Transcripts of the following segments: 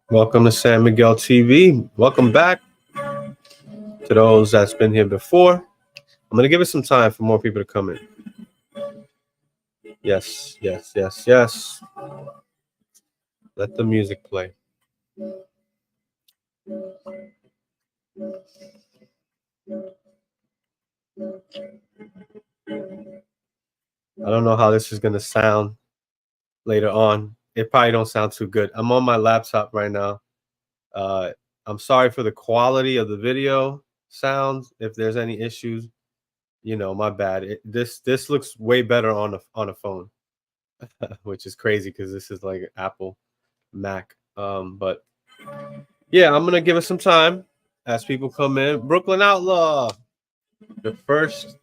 Welcome to San Miguel TV. Welcome back to those that's been here before. I'm going to give it some time for more people to come in. Yes, yes, yes, yes. Let the music play. I don't know how this is going to sound later on. It probably don't sound too good. I'm on my laptop right now. I'm sorry for the quality of the video sounds. If there's any issues, my bad. This looks way better on a phone, which is crazy because this is like Apple Mac. But yeah, I'm gonna give it some time as people come in. Brooklyn Outlaw, the first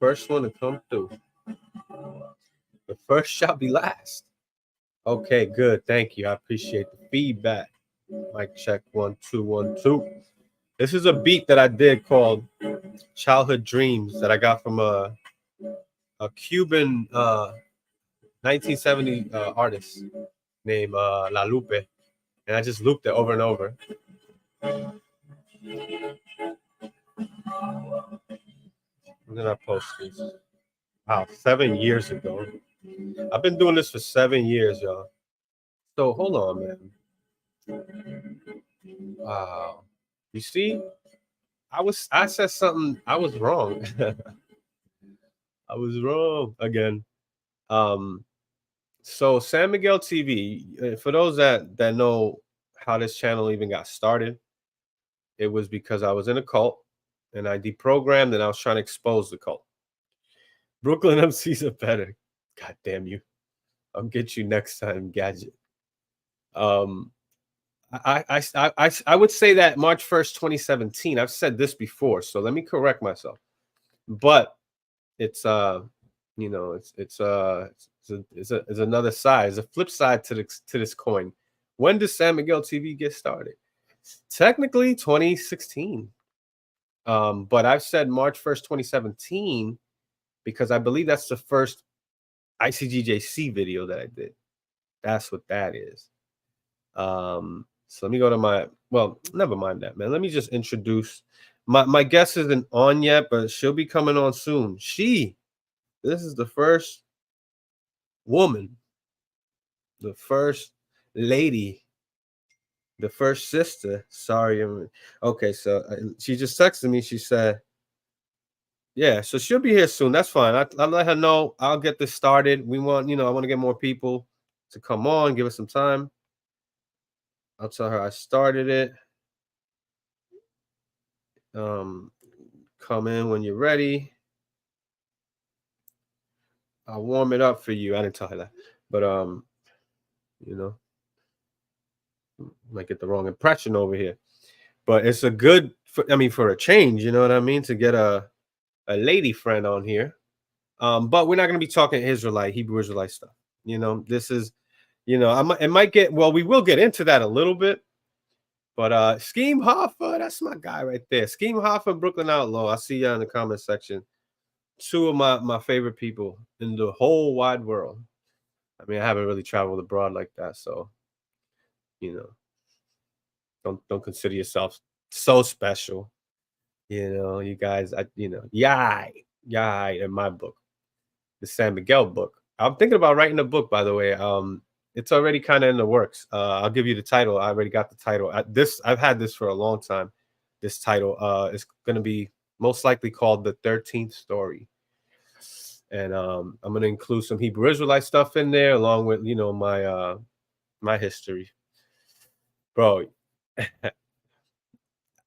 one to come through. The first shall be last. Okay, good. Thank you. I appreciate the feedback. Mic check 1 2 1 2. This is a beat that I did called "Childhood Dreams" that I got from a Cuban 1970 artist named La Lupe, and I just looped it over and over. When did I post these? Wow, 7 years ago. I've been doing this for 7 years, y'all. So hold on, man. Wow. You see, I said something. I was wrong. I was wrong again. So San Miguel TV, for those that know how this channel even got started, it was because I was in a cult and I deprogrammed and I was trying to expose the cult. Brooklyn MCs are better. God damn you. I'll get you next time, Gadget. I would say that March 1st, 2017. I've said this before, so let me correct myself. But it's it's another side, it's a flip side to this coin. When did San Miguel TV get started? Technically 2016. But I've said March 1st, 2017, because I believe that's the first ICGJC video that I did. That's what that is. So let me go to never mind that, man. Let me just introduce my guest isn't on yet, but she'll be coming on soon. This is the first woman, the first lady, the first sister. Sorry. Okay, so she just texted me. She said, yeah, so she'll be here soon. That's fine. I'll let her know. I'll get this started. I want to get more people to come on, give us some time. I'll tell her I started it. Come in when you're ready. I'll warm it up for you. I didn't tell her that, but might get the wrong impression over here. But it's a good, for a change. You know what I mean? To get a lady friend on here. But we're not going to be talking Hebrew Israelite stuff. This is, it might get, well, we will get into that a little bit. But Scheme Hoffa, that's my guy right there. Scheme Hoffa, Brooklyn Outlaw. I see you in the comment section. Two of my favorite people in the whole wide world. I mean, I haven't really traveled abroad like that, so don't consider yourself so special. You guys, yai in my book, the San Miguel book. I'm thinking about writing a book, by the way. It's already kind of in the works. I'll give you the title. I already got the title. I've had this for a long time. This title is going to be most likely called The 13th Story. And I'm going to include some Hebrew Israelite stuff in there, along with my history, bro.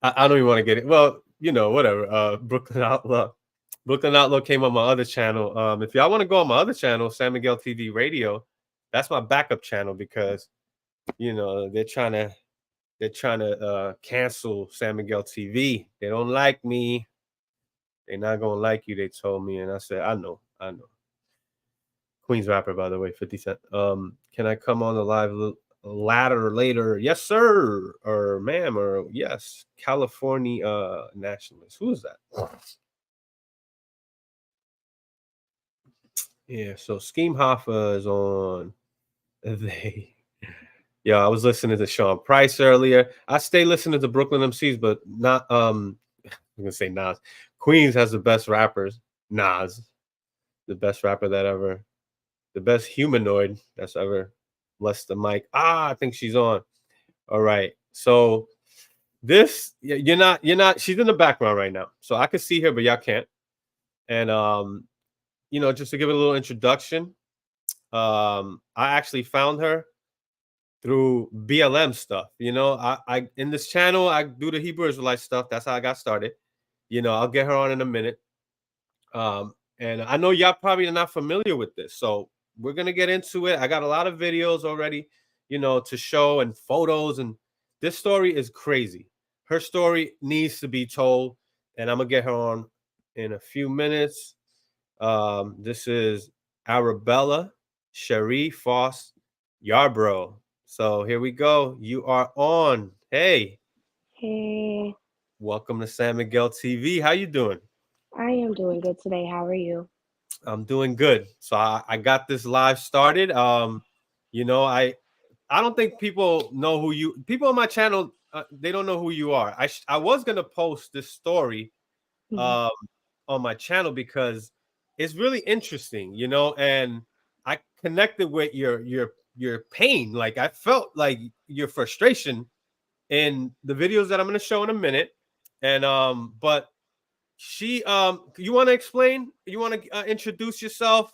I don't even want to get it. Well, whatever. Brooklyn Outlaw came on my other channel. If y'all want to go on my other channel, San Miguel TV Radio, that's my backup channel because they're trying to cancel San Miguel TV. They don't like me. They're not gonna like you. They told me, and I said, I know. Queen's rapper, by the way, 50 Cent. Can I come on the live later? Yes, sir, or ma'am, or yes. California nationalist. Who is that? Yeah, so Scheme Hoffa is on. Yeah, I was listening to Sean Price earlier. I stay listening to Brooklyn MCs, but not I'm gonna say Nas. Queens has the best rappers. Nas, the best rapper that ever, the best humanoid that's ever blessed the mic. I think she's on. All right. So this you're not she's in the background right now. So I can see her, but y'all can't. And just to give it a little introduction, I actually found her through BLM stuff. I in this channel I do the Hebrew Israelite stuff. That's how I got started. I'll get her on in a minute. And I know y'all probably are not familiar with this, so we're gonna get into it. I got a lot of videos already, to show and photos, and this story is crazy. Her story needs to be told, and I'm gonna get her on in a few minutes. This is Arabella Cherie Foss Yarbrough. So here we go. You are on. Hey, Hey, welcome to San Miguel TV. How you doing? I am doing good today. How are you? I'm doing good. So I got this live started. You know, I don't think people know who you people on my channel. They don't know who you are. I was gonna post this story Mhm. um on my channel because it's really interesting, and I connected with your pain. Like I felt like your frustration in the videos that I'm gonna show in a minute. And but you want to explain? You want to introduce yourself?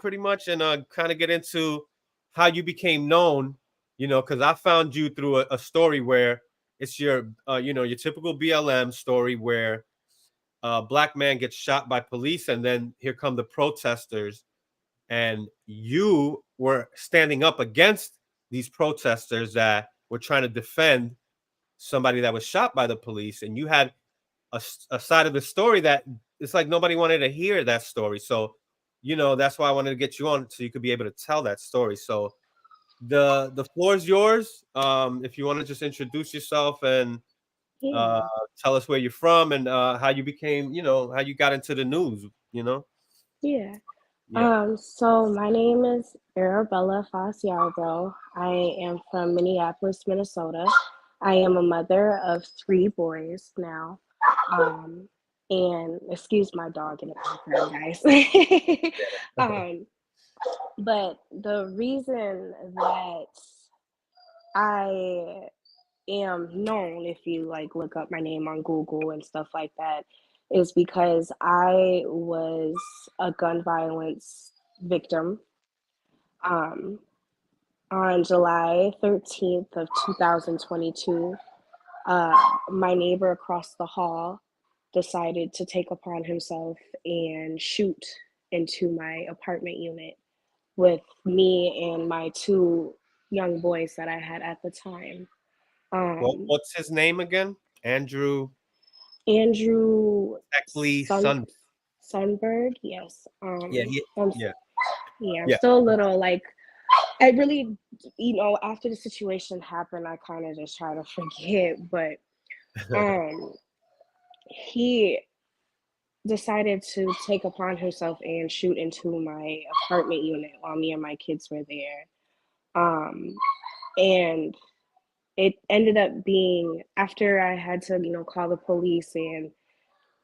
Pretty much, and kind of get into how you became known. Because I found you through a story where it's your typical BLM story where a black man gets shot by police, and then here come the protesters, and you were standing up against these protesters that were trying to defend somebody that was shot by the police, and you had a side of the story that it's like nobody wanted to hear that story. So, that's why I wanted to get you on so you could be able to tell that story. So the floor is yours. If you want to just introduce yourself and uh, Yeah, tell us where you're from and how you became, how you got into the news. yeah. Yeah. So my name is Arabella Fasialbro. I am from Minneapolis, Minnesota. I am a mother of three boys now. Um, and excuse my dog in the background, guys. um, but the reason that I am known, if you like look up my name on Google and stuff like that, is because I was a gun violence victim. Um, on July 13th of 2022, my neighbor across the hall decided to take upon himself and shoot into my apartment unit with me and my two young boys that I had at the time. Um, What's his name again? Andrew Andrew Eckley Sun Sun. Sunberg, yes. Yeah. I'm Yeah. yeah, I'm Yeah. still a little like I really, after the situation happened, I kind of just try to forget. But um, he decided to take upon himself and shoot into my apartment unit while me and my kids were there. Um, and it ended up being after I had to, call the police and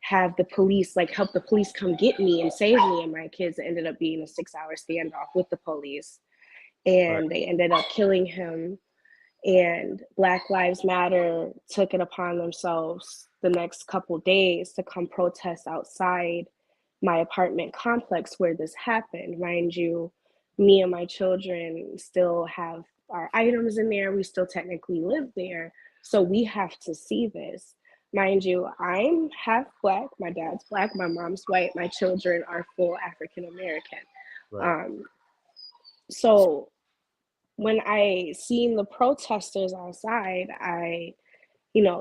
have the police like help the police come get me and save me and my kids. It ended up being a 6-hour standoff with the police, Right. and they ended up killing him. And Black Lives Matter took it upon themselves the next couple days to come protest outside my apartment complex where this happened. Mind you, me and my children still have our items in there. We still technically live there. So we have to see this. Mind you, I'm half Black. My dad's Black. My mom's white. My children are full African American. Right. Um, so when I seen the protesters outside, I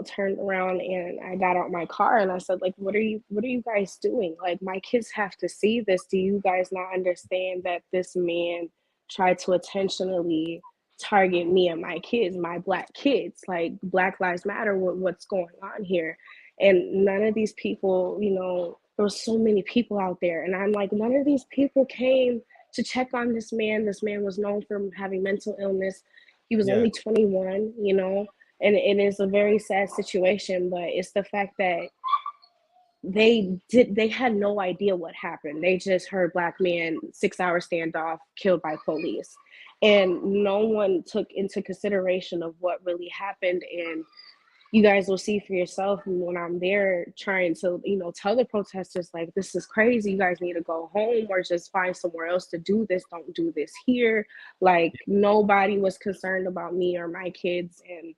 turned around and I got out my car and I said, like, what are you guys doing? Like, my kids have to see this. Do you guys not understand that this man tried to intentionally target me and my kids, my Black kids? Like, Black Lives Matter, what's going on here? And none of these people, there were so many people out there. And I'm like, none of these people came to check on this man. This man was known for having mental illness. He was Yeah. only 21, you know, and it is a very sad situation, but it's the fact that they had no idea what happened. They just heard black man 6 hour standoff killed by police, and no one took into consideration of what really happened. And you guys will see for yourself when I'm there trying to, you know, tell the protesters like, this is crazy, you guys need to go home or just find somewhere else to do this, don't do this here. Like nobody was concerned about me or my kids, and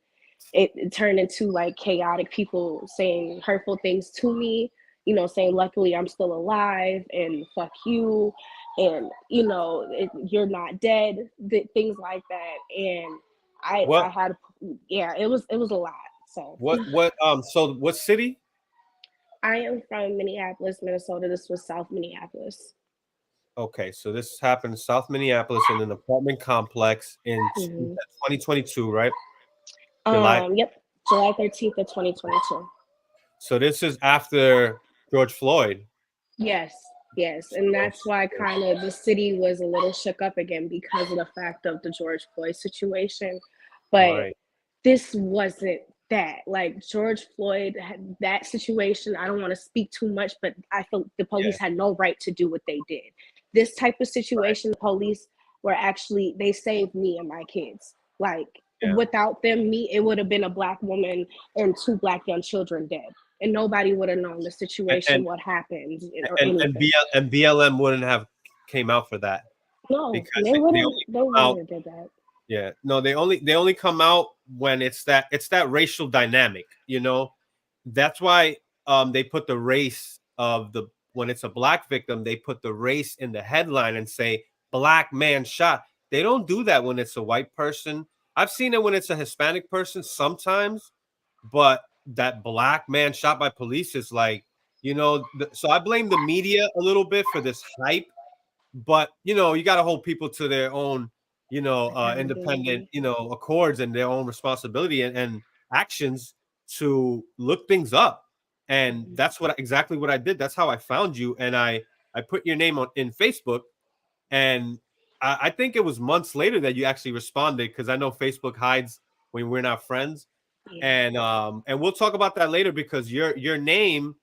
it turned into like chaotic people saying hurtful things to me, you know, saying luckily I'm still alive and fuck you, and you know you're not dead, things like that. And I What had, yeah, it was a lot. So so what city? I am from Minneapolis, Minnesota. This was South Minneapolis. Okay, so this happened in South Minneapolis in an apartment complex in Hmm. 2022, right? July. Yep, July 13th of 2022. So this is after George Floyd. Yes, yes. And that's why kind of the city was a little shook up again because of the fact of the George Floyd situation. But Right. this wasn't that. Like George Floyd had that situation. I don't want to speak too much, but I feel the Yeah. police had no right to do what they did. This type of Right. situation, the police were actually, they saved me and my kids. Like Yeah. without them, me, it would have been a black woman and two black young children dead, and nobody would have known the And situation, and what happened, or and anything. BLM wouldn't have came out for that No, because they they wouldn't. only They come out. wouldn't have did that. Yeah, no, they only come out when it's that racial dynamic, you know. That's why they put the race of the when it's a black victim, they put the race in the headline and say black man shot. They don't do that when it's a white person. I've seen it when it's a Hispanic person sometimes, but that black man shot by police is like, so I blame the media a little bit for this hype, but you got to hold people to their own independent Accountability. accords and their own responsibility and actions to look things up. And Mhm. that's exactly what I did. That's how I found you, and I put your name on in Facebook. And I think it was months later that you actually responded, because I know Facebook hides when we're not friends. Yeah. And we'll talk about that later, because your name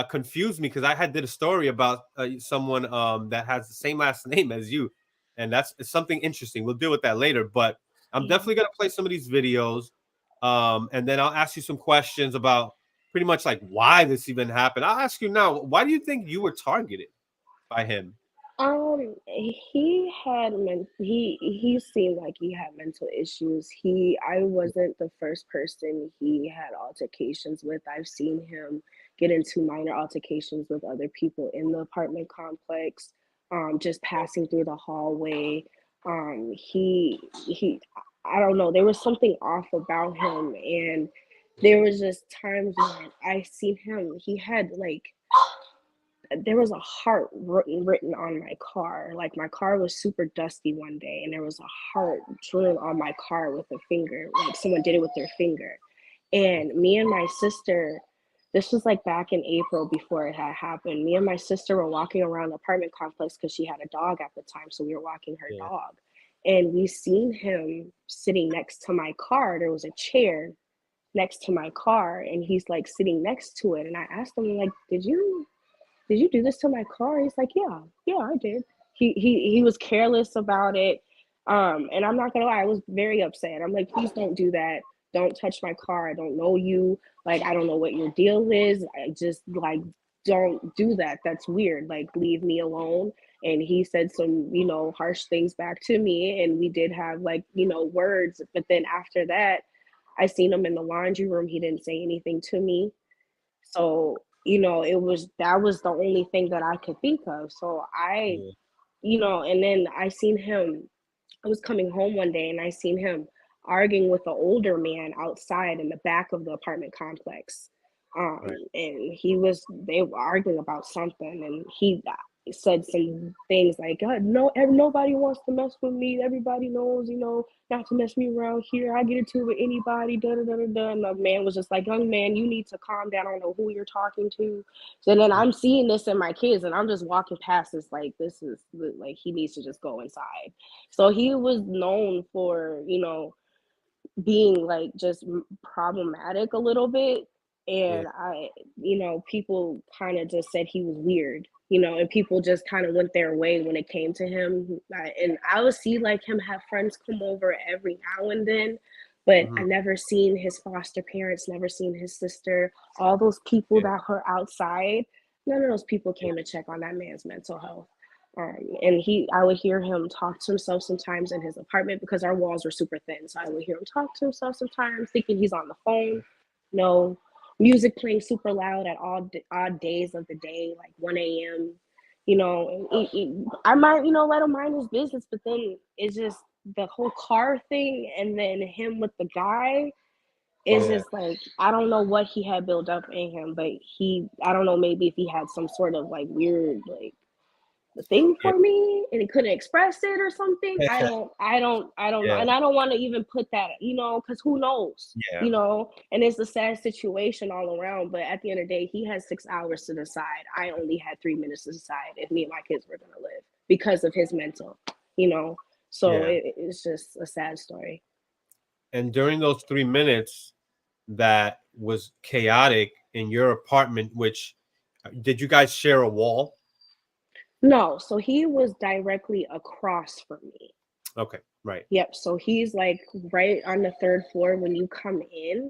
confused me, because I had did a story about someone that has the same last name as you, and that's something interesting. We'll deal with that later, but I'm Yeah. definitely gonna play some of these videos, and then I'll ask you some questions about pretty much like why this even happened. I'll ask you now, why do you think you were targeted by him? He had he seemed like he had mental issues. I wasn't the first person he had altercations with. I've seen him get into minor altercations with other people in the apartment complex, just passing through the hallway. He I don't know, there was something off about him, and there was just times when I seen him, he had like, there was a heart written on my car. Like my car was super dusty one day, and there was a heart drawn on my car with a finger. Like someone did it with their finger. And me and my sister, this was like back in April before it had happened. Me and my sister were walking around the apartment complex because she had a dog at the time. So we were walking her Yeah, dog. And we seen him sitting next to my car. There was a chair next to my car, and he's like sitting next to it. And I asked him, like, did you do this to my car? He's like, yeah, yeah, I did. He was careless about it. And I'm not gonna lie, I was very upset. I'm like, please don't do that. Don't touch my car. I don't know you. Like, I don't know what your deal is. I just like, don't do that. That's weird. Like, leave me alone. And he said some, harsh things back to me. And we did have like, words. But then after that, I seen him in the laundry room. He didn't say anything to me. So, that was the only thing that I could think of. So yeah, and then I seen him, I was coming home one day and I seen him arguing with an older man outside in the back of the apartment complex. right. And they were arguing about something, and he said some things like, God, no, nobody wants to mess with me. Everybody knows, not to mess me around here. I get into it with anybody, da da da da da. And the man was just like, young man, you need to calm down. I don't know who you're talking to. So then I'm seeing this in my kids, and I'm just walking past this, like, this is like, he needs to just go inside. So he was known for, being like just problematic a little bit. Yeah. And people kind of just said he was weird, and people just kind of went their way when it came to him. And I would see like him have friends come over every now and then, but I Mhm. never seen his foster parents, never seen his sister, all those people Yeah. that were outside. None of those people Yeah. came to check on that man's mental health. And I would hear him talk to himself sometimes in his apartment because our walls were super thin. So I would hear him talk to himself sometimes, thinking he's on the phone. No, music playing super loud at all odd days of the day, like 1 a.m. I might let him mind his business, but then it's just the whole car thing, and then him with the guy. It's Yeah. just like I don't know what he had built up in him, but I don't know, maybe if he had some sort of like weird like the thing Yeah. for me and he couldn't express it or something. I don't know. Yeah. And I don't want to even put that, because who knows? Yeah. And it's a sad situation all around. But at the end of the day, he has 6 hours to decide. I only had 3 minutes to decide if me and my kids were gonna live because of his mental, you know. So Yeah. it's just a sad story. And during those 3 minutes that was chaotic in your apartment, which did you guys share a wall? No, so he was directly across from me. Okay, right. Yep. So he's like right on the third floor when you come in.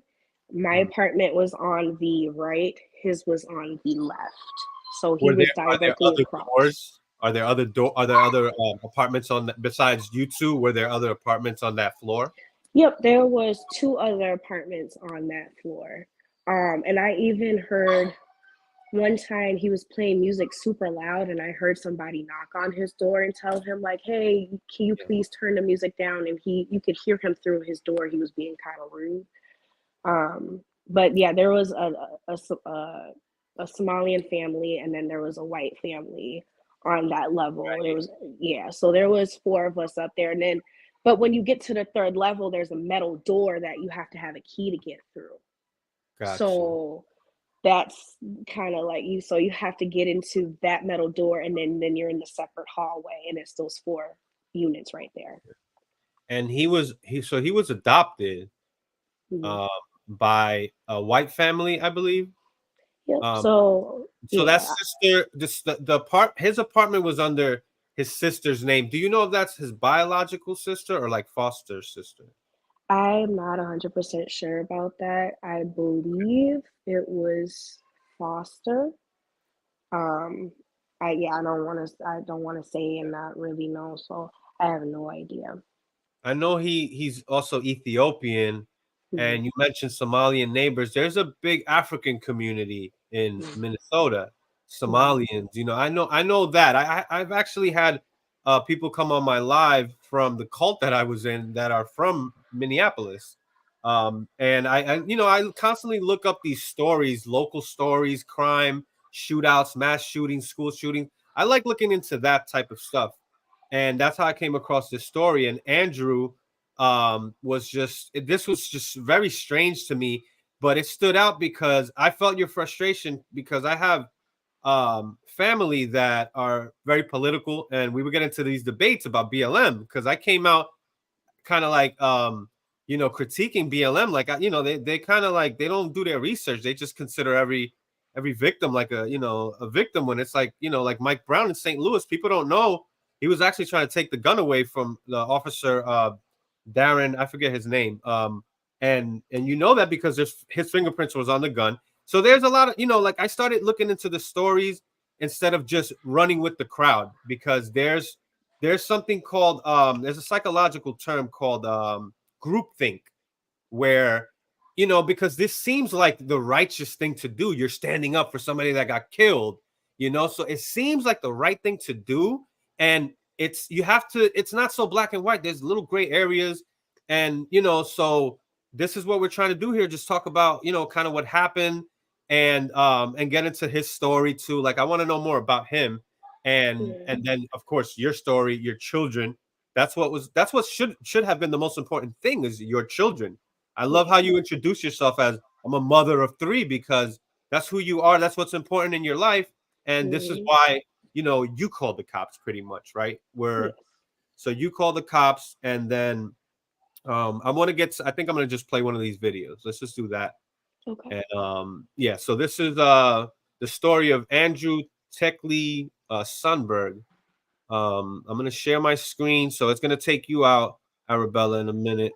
My Mhm. apartment was on the right, his was on the left. So he Were there was are there directly other across. doors? Are there other apartments on besides you two? Were there other apartments on that floor? Yep, there was two other apartments on that floor. And I even heard one time he was playing music super loud and I heard somebody knock on his door and tell him like, "Hey, can you Yeah. please turn the music down?" And you could hear him through his door. He was being kind of rude. But yeah, there was a Somalian family, and then there was a white family on that level. There was Yeah, so there was four of us up there, and then but when you get to the third level, there's a metal door that you have to have a key to get through. Gotcha. So that's kind of like you. So you have to get into that metal door, and then you're in the separate hallway, and it's those four units right there. And he was adopted Mhm. uh, by a white family, I believe. Yep. Um, So so that yeah, sister, the part his apartment was under his sister's name. Do you know if that's his biological sister or like foster sister? I'm not 100% sure about that. I believe it was Foster. Um, I don't want to say and not really know, so I have no idea. I know he's also Ethiopian, Mhm, and you mentioned Somalian neighbors. There's a big African community in mhm, Minnesota, mhm, Somalians. I know that. I've actually had people come on my live from the cult that I was in that are from Minneapolis. And I constantly look up these stories, local stories, crime, shootouts, mass shootings, school shootings. I like looking into that type of stuff, and that's how I came across this story. And Andrew this was just very strange to me, but it stood out because I felt your frustration because I have family that are very political, and we would get into these debates about BLM because I came out kind of like critiquing BLM, like they kind of like they don't do their research. They just consider every victim like a victim, when it's like like Mike Brown in St. Louis. People don't know he was actually trying to take the gun away from the officer, Darren, I forget his name. And you know that because his fingerprints was on the gun. So there's a lot of like I started looking into the stories instead of just running with the crowd, because there's something called there's a psychological term called groupthink, where because this seems like the righteous thing to do. You're standing up for somebody that got killed, so it seems like the right thing to do. And it's not so black and white. There's little gray areas. And so this is what we're trying to do here, just talk about kind of what happened, and get into his story too. Like, I want to know more about him, and yeah, and then of course your story, your children. That's what should have been the most important thing, is your children. I love yeah, how you introduce yourself as, I'm a mother of three, because that's who you are. That's what's important in your life. And this is mhm, why, you called the cops pretty much, right? yes, So you call the cops, and then I want to get. I think I'm gonna just play one of these videos. Let's just do that. Okay. And yeah. So this is the story of Andrew Techley Sunberg. I'm gonna share my screen, so it's gonna take you out, Arabella, in a minute.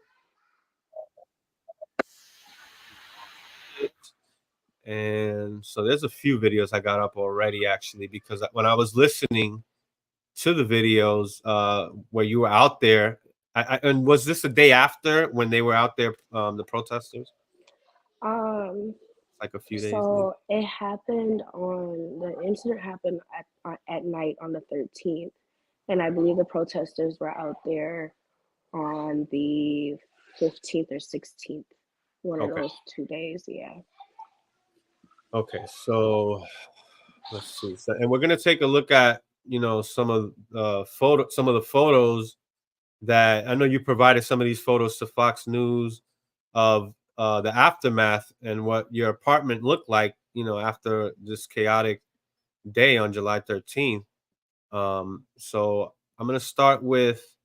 And so there's a few videos I got up already, actually, because when I was listening to the videos where you were out there, and was this the day after when they were out there, the protesters? Um, Like a few days later. so it happened on the incident happened at night on the 13th, and I believe the protesters were out there on the 15th or 16th, one of Okay. those 2 days. Yeah. Okay. So let's see. So, and we're gonna take a look at some of some of the photos that I know you provided some of these photos to Fox News of the aftermath and what your apartment looked like, after this chaotic day on July 13th. So I'm gonna start with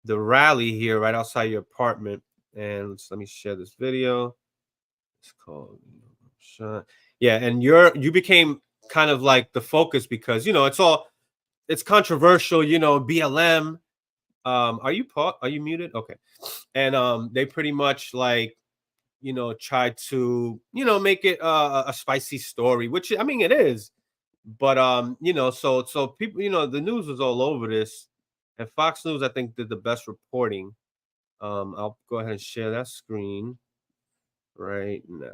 the rally here right outside your apartment, and let me share this video. It's called Shut. Yeah, and you became kind of like the focus because it's controversial, BLM. Are you muted? Okay. And they pretty much like try to make it a spicy story, which I mean it is. But so people, the news was all over this, and Fox News I think did the best reporting. I'll go ahead and share that screen right now.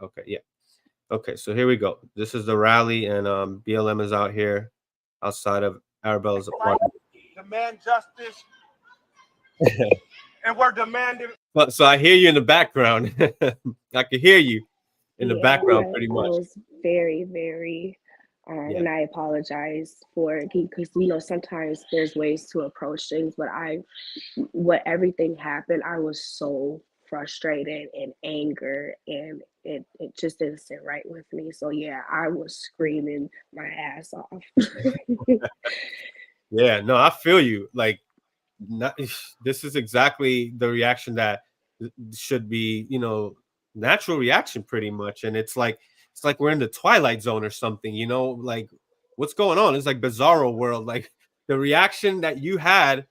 Okay, yeah. Okay, so here we go. This is the rally, and BLM is out here outside of Arabella's apartment. Demand justice, and we're demanding. So I hear you in the background. I can hear you in the Yeah, background pretty I much. was very, very, Yeah. and I apologize for it because sometimes there's ways to approach things, but what everything happened, I was so frustrated and anger, and it just didn't sit right with me. So yeah, I was screaming my ass off. Yeah, no, I feel you. Like, not, this is exactly the reaction that should be, natural reaction pretty much. And it's like we're in the Twilight Zone or something, like what's going on? It's like bizarro world. Like the reaction that you had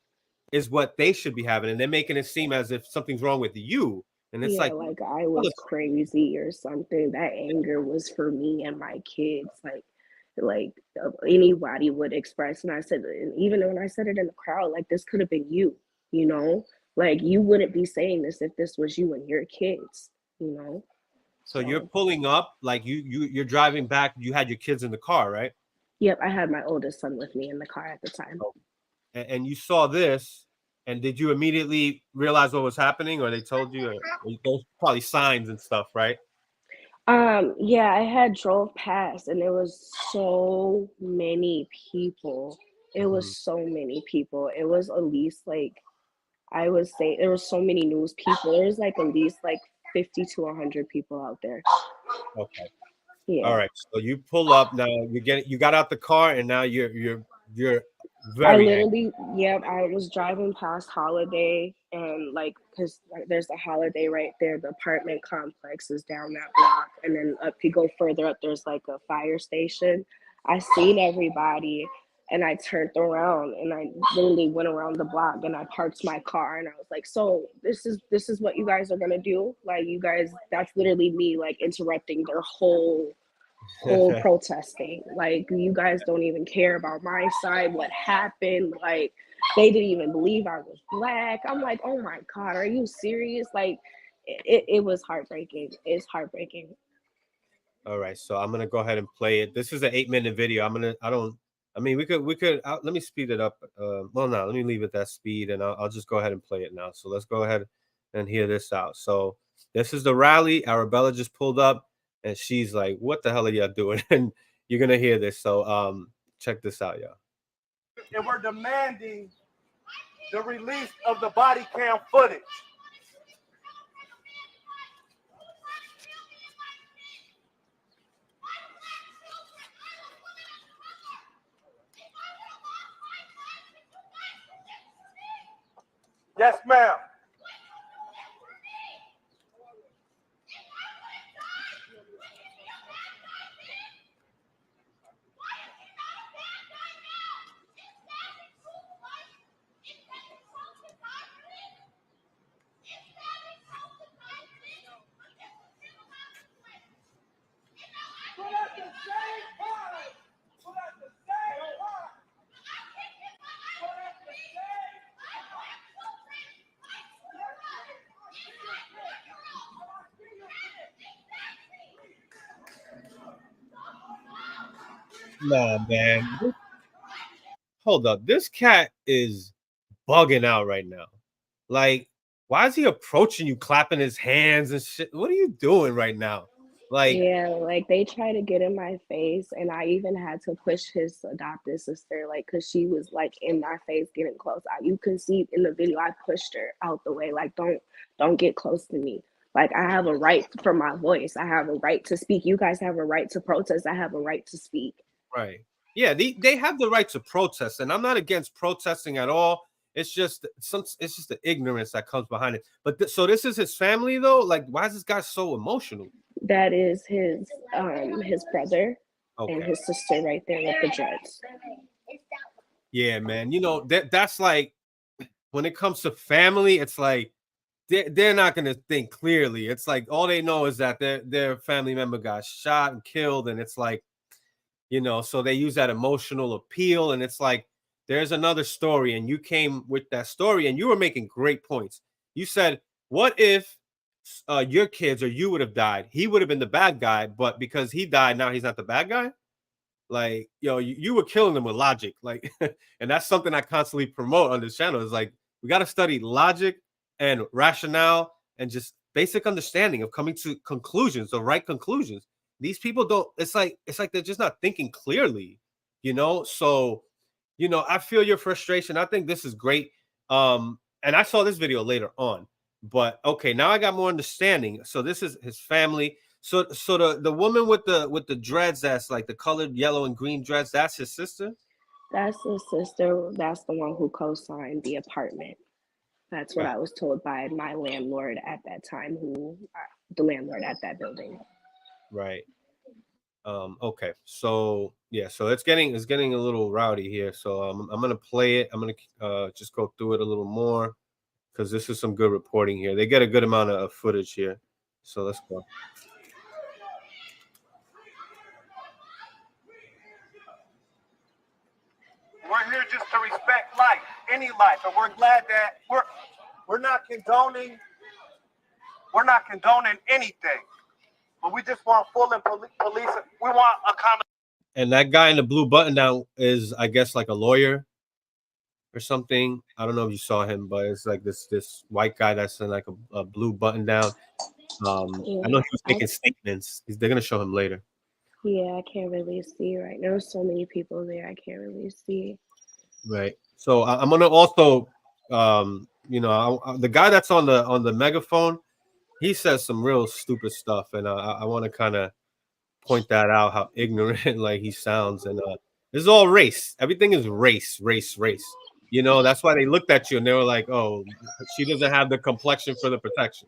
is what they should be having, and they're making it seem as if something's wrong with you. And it's Yeah, like, like I was crazy or something. That anger was for me and my kids. Like anybody would express, and I said, and even when I said it in the crowd, like this could have been you, you know, like you wouldn't be saying this if this was you and your kids, you know. so you're So, pulling up, like you're driving back. You had your kids in the car, right? yep, I had my oldest son with me in the car at the time. And you saw this, and did you immediately realize what was happening, or they told you? Or those probably signs and stuff, right? Yeah, I had drove past and there was so many people. It was Mhm. so many people. It was at least like I would say there was so many news people. There was like at least like 50 to 100 people out there. Okay. All Yeah. right. So you pull up now. You got out the car, and now you're I very angry. literally, yeah, I was driving past Holiday and like, cause like, there's a Holiday right there. The apartment complex is down that block, and then up you go further up, there's like a fire station. I seen everybody, and I turned around and I literally went around the block and I parked my car and I was like, so this is what you guys are gonna do? Like you guys, that's literally me like interrupting their whole protesting. Like you guys don't even care about my side, what happened. Like they didn't even believe I was black. I'm like, oh my God, are you serious? Like it was heartbreaking. It's heartbreaking. All right. So I'm gonna go ahead and play it. This is an 8-minute video. I don't. I mean, we could. Let me speed it up. Well, no, let me leave it that speed, and I'll just go ahead and play it now. So let's go ahead and hear this out. So this is the rally. Arabella just pulled up, and she's like, "What the hell are y'all doing?" And you're gonna hear this. So check this out, y'all. And we're demanding the release of the body cam footage. Yes, ma'am. Nah, man. Hold up. This cat is bugging out right now. Like, why is he approaching you, clapping his hands and shit? What are you doing right now? Like, Yeah, like they try to get in my face, and I even had to push his adopted sister, like, cause she was like in my face, getting close. You can see in the video, I pushed her out the way, like, don't get close to me. Like, I have a right for my voice. I have a right to speak. You guys have a right to protest. I have a right to speak. right. Yeah, they have the right to protest, and I'm not against protesting at all. It's just it's just the ignorance that comes behind it. But so this is his family though? Like, why is this guy so emotional? That is his brother and Okay. his sister right there with the dreads. Yeah, man. You know, that's like when it comes to family, it's like they're not gonna think clearly. It's like all they know is that their family member got shot and killed, and it's like, you know, so they use that emotional appeal, and it's like there's another story, and you came with that story, and you were making great points. You said, what if your kids or you would have died? He would have been the bad guy, but because he died, now he's not the bad guy. Like, yo, you were killing them with logic. Like, and that's something I constantly promote on this channel. Is like, we got to study logic and rationale and just basic understanding of coming to conclusions, the right conclusions. These people don't, it's like they're just not thinking clearly, you know? So, you know, I feel your frustration. I think this is great. And I saw this video later on, but okay, now I got more understanding. So this is his family. So the woman with the dreads, that's like the colored yellow and green dreads, that's his sister. That's his sister. That's the one who co-signed the apartment. That's what Right. I was told by my landlord at that time, the landlord at that building. Right. Okay. So yeah. So it's getting a little rowdy here. So I'm gonna play it. I'm gonna just go through it a little more because this is some good reporting here. They get a good amount of footage here. So let's go. We're here just to respect life, any life, and we're glad that we're not condoning anything, but we just want full and police. We want a common. And that guy in the blue button down is, I guess, like a lawyer or something. I don't know if you saw him, but it's like this white guy that's in like a blue button down. I know he was making statements. They're gonna show him later. Yeah, I can't really see right now. There's so many people there. I can't really see. Right. So I'm gonna also, you know, the guy that's on the megaphone, he says some real stupid stuff, and I want to kind of point that out, how ignorant like he sounds, and this is all race. Everything is race, race, race. You know, that's why they looked at you and they were like, "Oh, she doesn't have the complexion for the protection,"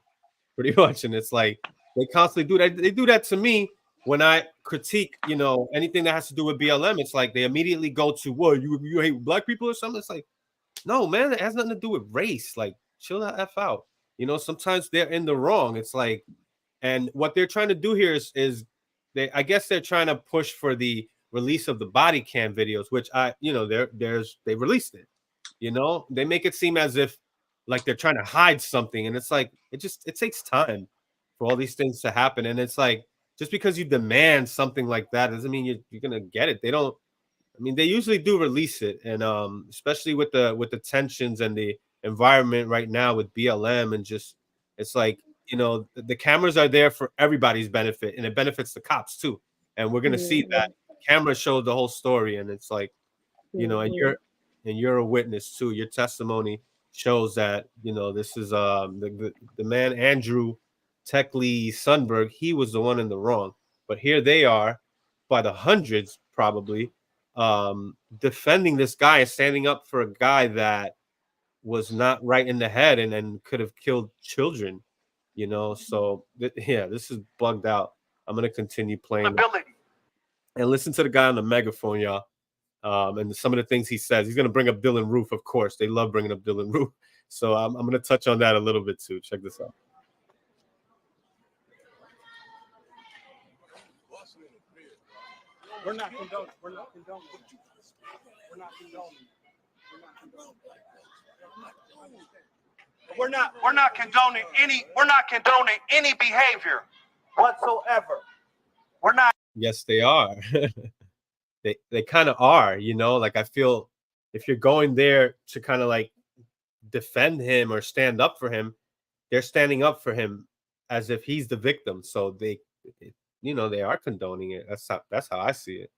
pretty much. And it's like they constantly do that. They do that to me when I critique, you know, anything that has to do with BLM. It's like they immediately go to, "What, you hate black people or something?" It's like, no, man, it has nothing to do with race. Like, chill the f out. You know, sometimes they're in the wrong. It's like, and what they're trying to do here is they, I guess they're trying to push for the release of the body cam videos, which you know, they released it. You know, they make it seem as if like they're trying to hide something, and it's like it takes time for all these things to happen, and it's like just because you demand something like that doesn't mean you're gonna get it. They don't. I mean, they usually do release it, and especially with the tensions and the environment right now with BLM, and just it's like, you know, the cameras are there for everybody's benefit, and it benefits the cops too. And we're gonna see that camera showed the whole story, and it's like, you know, and you're a witness too. Your testimony shows that, you know, this is the man Andrew Techley Sundberg. He was the one in the wrong, but here they are by the hundreds probably defending this guy and standing up for a guy that was not right in the head and then could have killed children, you know. So yeah, this is bugged out. I'm gonna continue playing and listen to the guy on the megaphone, y'all. And some of the things he says. He's gonna bring up Dylan Roof, of course. They love bringing up Dylan Roof. So I'm gonna touch on that a little bit too. Check this out. We're not condoning. We're not condoning. We're not condoning. We're not condoning any behavior whatsoever. We're not. Yes, they are. They kind of are, you know. Like I feel if you're going there to kind of like defend him or stand up for him, they're standing up for him as if he's the victim. So you know, they are condoning it. That's how I see it.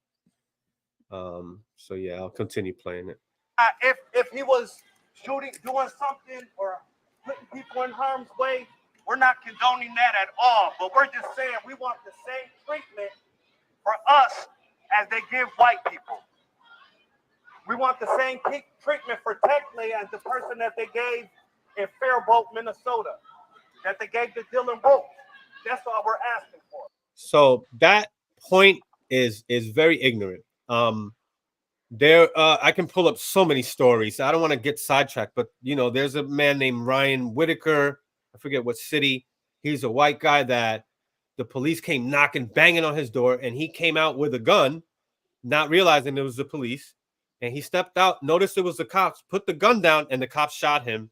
So yeah, I'll continue playing it. If he was doing something or putting people in harm's way, we're not condoning that at all. But we're just saying we want the same treatment for us as they give white people. We want the same treatment for Techley as the person that they gave in Faribault, Minnesota, that they gave to Dylan Wolf. That's all we're asking for. So that point is very ignorant. I can pull up so many stories. I don't want to get sidetracked, but you know, there's a man named Ryan Whitaker. I forget what city. He's a white guy that the police came knocking, banging on his door, and he came out with a gun, not realizing it was the police. And he stepped out, noticed it was the cops, put the gun down, and the cops shot him.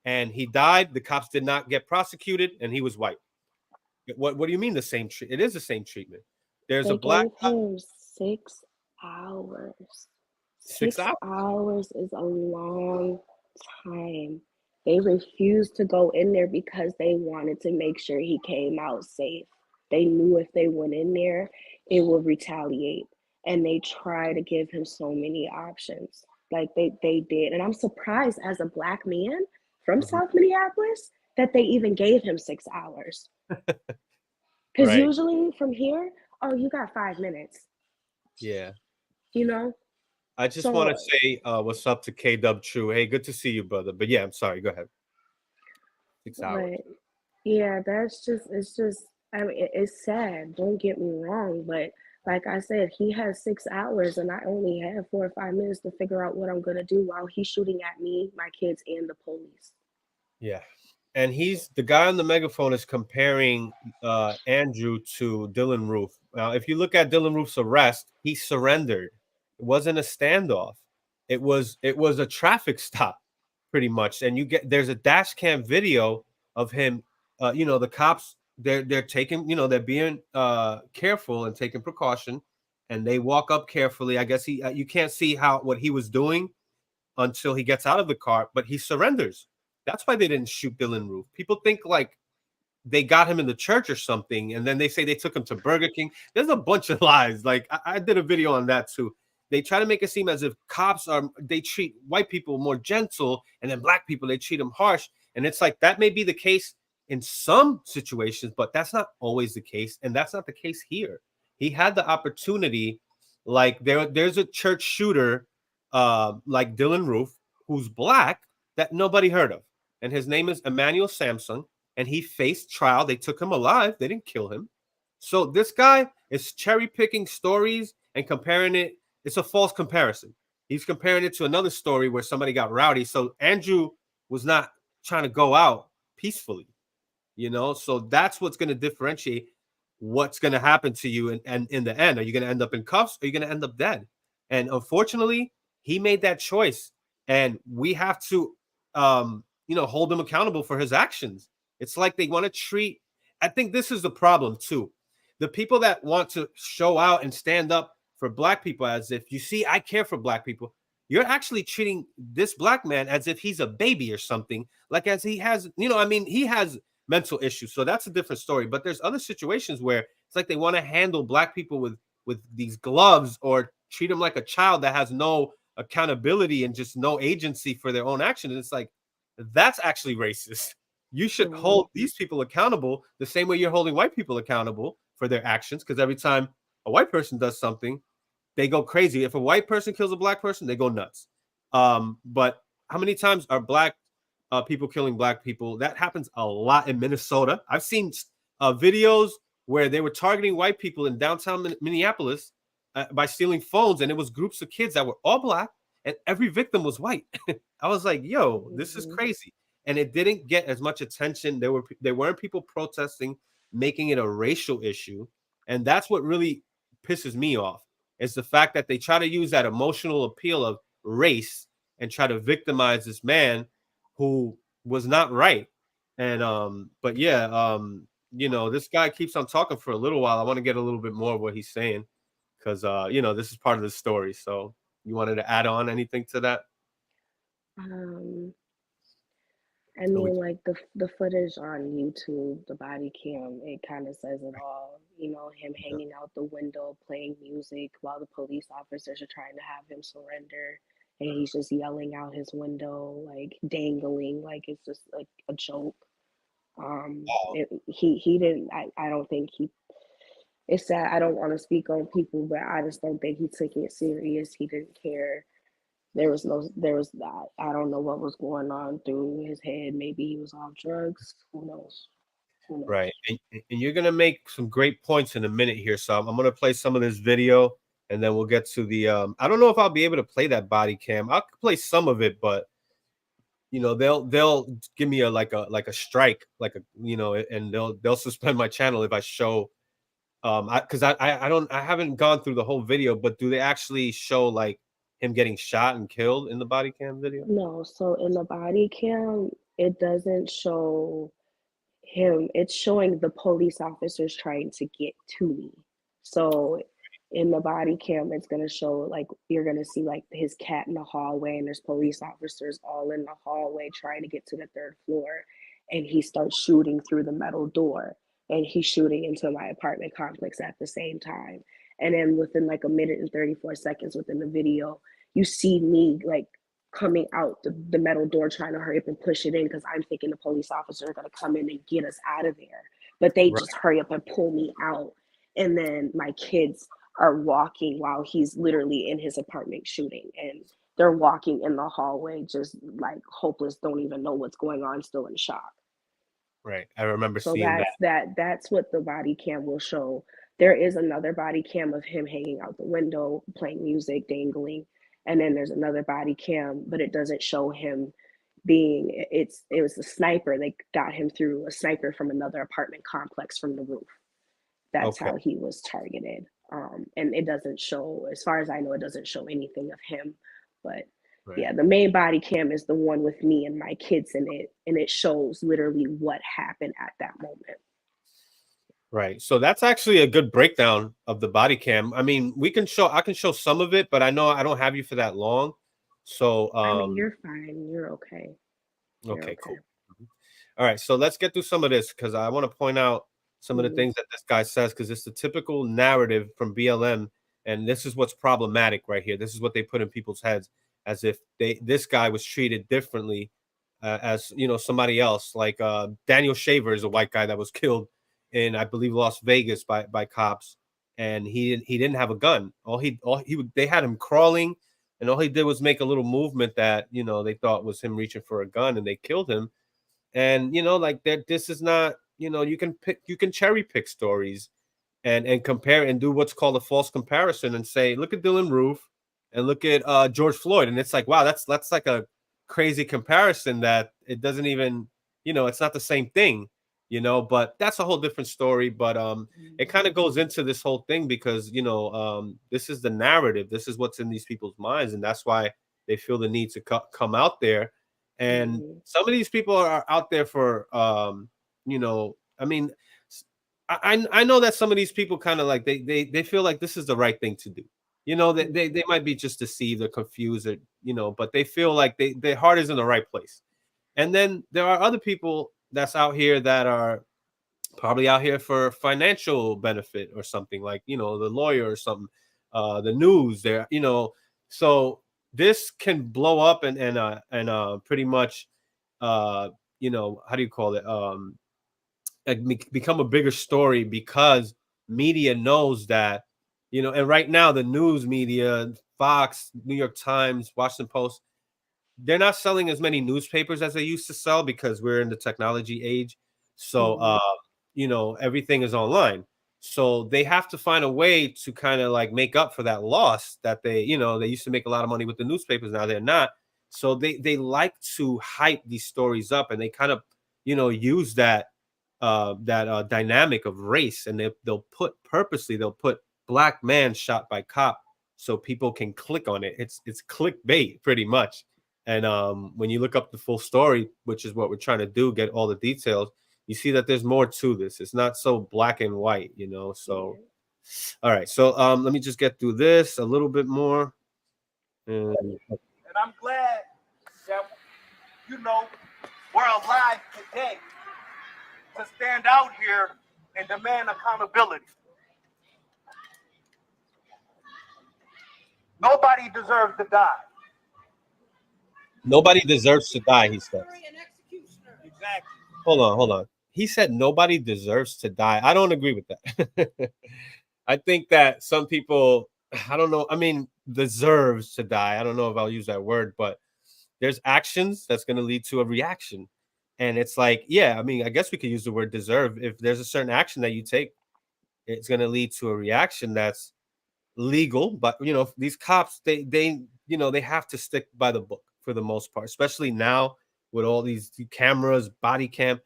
And he died. The cops did not get prosecuted, and he was white. What do you mean the same treatment? It is the same treatment. There's a black gave him 6 hours. 6 hours. 6 hours is a long time. They refused to go in there because they wanted to make sure he came out safe. They knew if they went in there, it would retaliate. And they tried to give him so many options. Like they did. And I'm surprised as a black man from South Minneapolis that they even gave him 6 hours. Because usually from here, oh, you got 5 minutes. Yeah. You know? I just want to say what's up to K-Dub True. Hey, good to see you, brother. But yeah, I'm sorry. Go ahead. 6 hours. Yeah, it's just, I mean, it's sad. Don't get me wrong. But like I said, he has 6 hours and I only have 4 or 5 minutes to figure out what I'm going to do while he's shooting at me, my kids, and the police. Yeah. And the guy on the megaphone is comparing Andrew to Dylan Roof. Now, if you look at Dylan Roof's arrest, he surrendered. It wasn't a standoff. It was a traffic stop, pretty much. And there's a dash cam video of him. You know, the cops they're taking, you know, they're being careful and taking precaution, and they walk up carefully. I guess you can't see what he was doing until he gets out of the car, but he surrenders. That's why they didn't shoot Dylan Roof. People think like they got him in the church or something, and then they say they took him to Burger King. There's a bunch of lies. Like I did a video on that too. They try to make it seem as if they treat white people more gentle, and then black people, they treat them harsh. And it's like that may be the case in some situations, but that's not always the case. And that's not the case here. He had the opportunity, like there's a church shooter like Dylan Roof, who's black, that nobody heard of. And his name is Emmanuel Samson, and he faced trial. They took him alive. They didn't kill him. So this guy is cherry picking stories and comparing it. It's a false comparison. He's comparing it to another story where somebody got rowdy. So Andrew was not trying to go out peacefully, you know? So that's what's going to differentiate what's going to happen to you. And in the end, are you going to end up in cuffs or are you going to end up dead? And unfortunately, he made that choice. And we have to, you know, hold him accountable for his actions. It's like they want to treat, I think this is the problem too. The people that want to show out and stand up for black people as if, you see, I care for black people. You're actually treating this black man as if he's a baby or something, like as he has, you know, I mean, he has mental issues. So that's a different story. But there's other situations where it's like they want to handle black people with these gloves or treat them like a child that has no accountability and just no agency for their own action. And it's like, that's actually racist. You should hold these people accountable the same way you're holding white people accountable for their actions. Because every time a white person does something, they go crazy. If a white person kills a black person, they go nuts. But how many times are black people killing black people. That happens a lot in Minnesota. I've seen videos where they were targeting white people in downtown Minneapolis by stealing phones, and it was groups of kids that were all black, and every victim was white. I was like, yo, this is crazy. And it didn't get as much attention. There weren't people protesting, making it a racial issue. And that's what really pisses me off, is the fact that they try to use that emotional appeal of race and try to victimize this man who was not right. And but yeah, this guy keeps on talking for a little while. I want to get a little bit more of what he's saying, because this is part of the story. So you wanted to add on anything to that? I mean, like the footage on YouTube, the body cam, it kind of says it all. Him hanging out the window playing music while the police officers are trying to have him surrender, and he's just yelling out his window, like dangling, like it's just like a joke. He didn't. I don't think he. It's sad. I don't want to speak on people, but I just don't think he took it serious. He didn't care. There was that. I don't know what was going on through his head. Maybe he was off drugs. Who knows? Right. And you're going to make some great points in a minute here. So I'm going to play some of this video, and then we'll get to the, I don't know if I'll be able to play that body cam. I'll play some of it, but they'll give me a strike, and they'll suspend my channel if I show, because I haven't gone through the whole video, but do they actually show like him getting shot and killed in the body cam video? No. So in the body cam, it doesn't show him. It's showing the police officers trying to get to me. So in the body cam, it's going to show, like, you're going to see like his cat in the hallway, and there's police officers all in the hallway trying to get to the third floor, and he starts shooting through the metal door, and he's shooting into my apartment complex at the same time. And then within like a minute and 34 seconds within the video, you see me like coming out the metal door trying to hurry up and push it in, because I'm thinking the police officers are going to come in and get us out of there, but they just hurry up and pull me out. And then my kids are walking while he's literally in his apartment shooting, and they're walking in the hallway just like hopeless, don't even know what's going on, still in shock. Right. I remember seeing that. That's what the body cam will show. There is another body cam of him hanging out the window playing music, dangling, and then there's another body cam, but it doesn't show him being, it was a sniper. They got him through a sniper from another apartment complex from the roof. That's how he was targeted. And it doesn't show, as far as I know, it doesn't show anything of him. But yeah, the main body cam is the one with me and my kids in it, and it shows literally what happened at that moment. Right. So that's actually a good breakdown of the body cam. I mean, I can show some of it, but I know I don't have you for that long. So I mean, you're fine. You're okay. Okay, cool. All right. So let's get through some of this, because I want to point out some of the things that this guy says, because it's the typical narrative from BLM. And this is what's problematic right here. This is what they put in people's heads, as if this guy was treated differently as somebody else. Like Daniel Shaver is a white guy that was killed in, I believe, Las Vegas by cops, and he didn't have a gun. They had him crawling, and all he did was make a little movement that they thought was him reaching for a gun, and they killed him. And like that, this is not, you can cherry pick stories and compare and do what's called a false comparison, and say, look at Dylan Roof and look at George Floyd, and it's like, wow, that's like a crazy comparison that it doesn't even, it's not the same thing. But that's a whole different story. But it kind of goes into this whole thing, because this is the narrative, this is what's in these people's minds, and that's why they feel the need to come out there. And some of these people are out there for I mean, I know that some of these people kind of like they feel like this is the right thing to do. They might be just deceived or confused, or but they feel like their heart is in the right place. And then there are other people that's out here that are probably out here for financial benefit or something, like the lawyer or something, the news there, so this can blow up and pretty much how do you call it, become a bigger story, because media knows that, and right now the news media, Fox, New York Times, Washington Post, they're not selling as many newspapers as they used to sell because we're in the technology age. So you know, everything is online. So they have to find a way to kind of like make up for that loss that they, you know, they used to make a lot of money with the newspapers. Now they're not. So they like to hype these stories up, and they kind of, you know, use that dynamic of race, and they'll put black man shot by cop so people can click on it. It's clickbait pretty much. And when you look up the full story, which is what we're trying to do, get all the details, you see that there's more to this. It's not so black and white, you know. So all right, so let me just get through this a little bit more. And I'm glad that, you know, we're alive today to stand out here and demand accountability. Nobody deserves to die. nobody deserves to die, he says. Exactly. Hold on. He said nobody deserves to die. I don't agree with that. I think that some people, I don't know, I mean, deserves to die. I don't know if I'll use that word, but there's actions that's going to lead to a reaction. And it's like, yeah, I mean, I guess we could use the word deserve. If there's a certain action that you take, it's going to lead to a reaction that's legal. But, you know, these cops, they, you know, they have to stick by the book for the most part, especially now with all these cameras, body cam.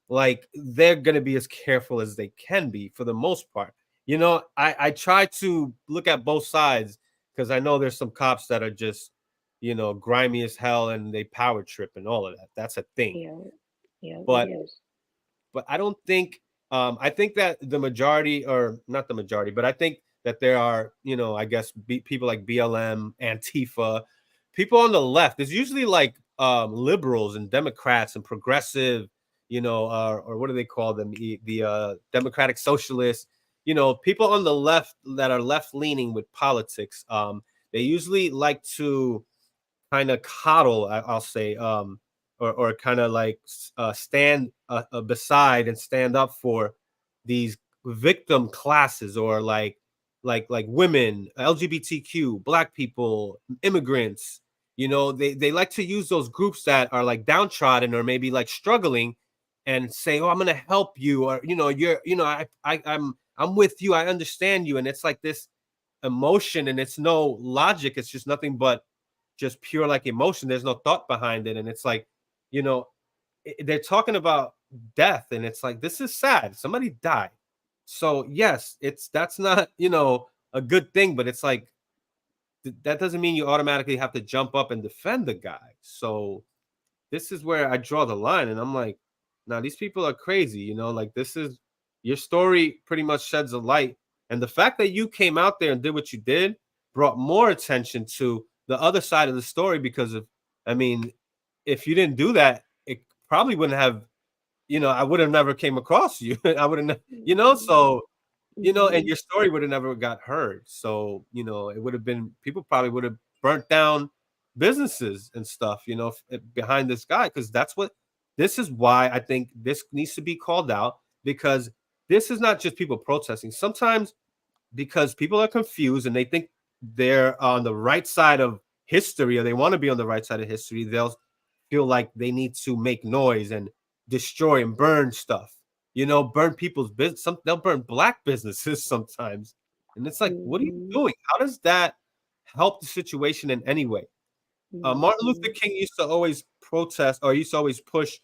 Like, they're going to be as careful as they can be for the most part. You know, I try to look at both sides because I know there's some cops that are just, you know, grimy as hell and they power trip and all of that. That's a thing. Yeah, But it is. but I don't think I think that the majority, or not the majority, but I think that there are, you know, I guess people like BLM, Antifa, people on the left. There's usually like liberals and Democrats and progressive, you know, or what do they call them? The Democratic Socialists, you know, people on the left that are left leaning with politics. They usually like to kind of coddle, I'll say, or kind of like stand beside and stand up for these victim classes, or like women, LGBTQ, black people, immigrants. You know, they like to use those groups that are like downtrodden or maybe like struggling, and say, "Oh, I'm gonna help you," or you know, "You're, you know, I'm with you, I understand you," and it's like this emotion, and it's no logic. It's just nothing but just pure like emotion. There's no thought behind it. And it's like, you know, they're talking about death, and it's like, this is sad. Somebody died. So yes, that's not, you know, a good thing, but it's like that doesn't mean you automatically have to jump up and defend the guy. So this is where I draw the line, and I'm like, now these people are crazy, you know, like this is your story pretty much sheds a light. And the fact that you came out there and did what you did brought more attention to the other side of the story, because of, I mean, if you didn't do that, it probably wouldn't have, you know, I would have never came across you. I would have, you know, so, you know, and your story would have never got heard. So, you know, it would have been, people probably would have burnt down businesses and stuff, you know, behind this guy. Because this is why I think this needs to be called out, because this is not just people protesting. Sometimes because people are confused and they think they're on the right side of history, or they want to be on the right side of history, they'll feel like they need to make noise and destroy and burn stuff, you know, burn people's business. They'll burn black businesses sometimes. And it's like, what are you doing? How does that help the situation in any way? Martin Luther King used to always protest, or used to always push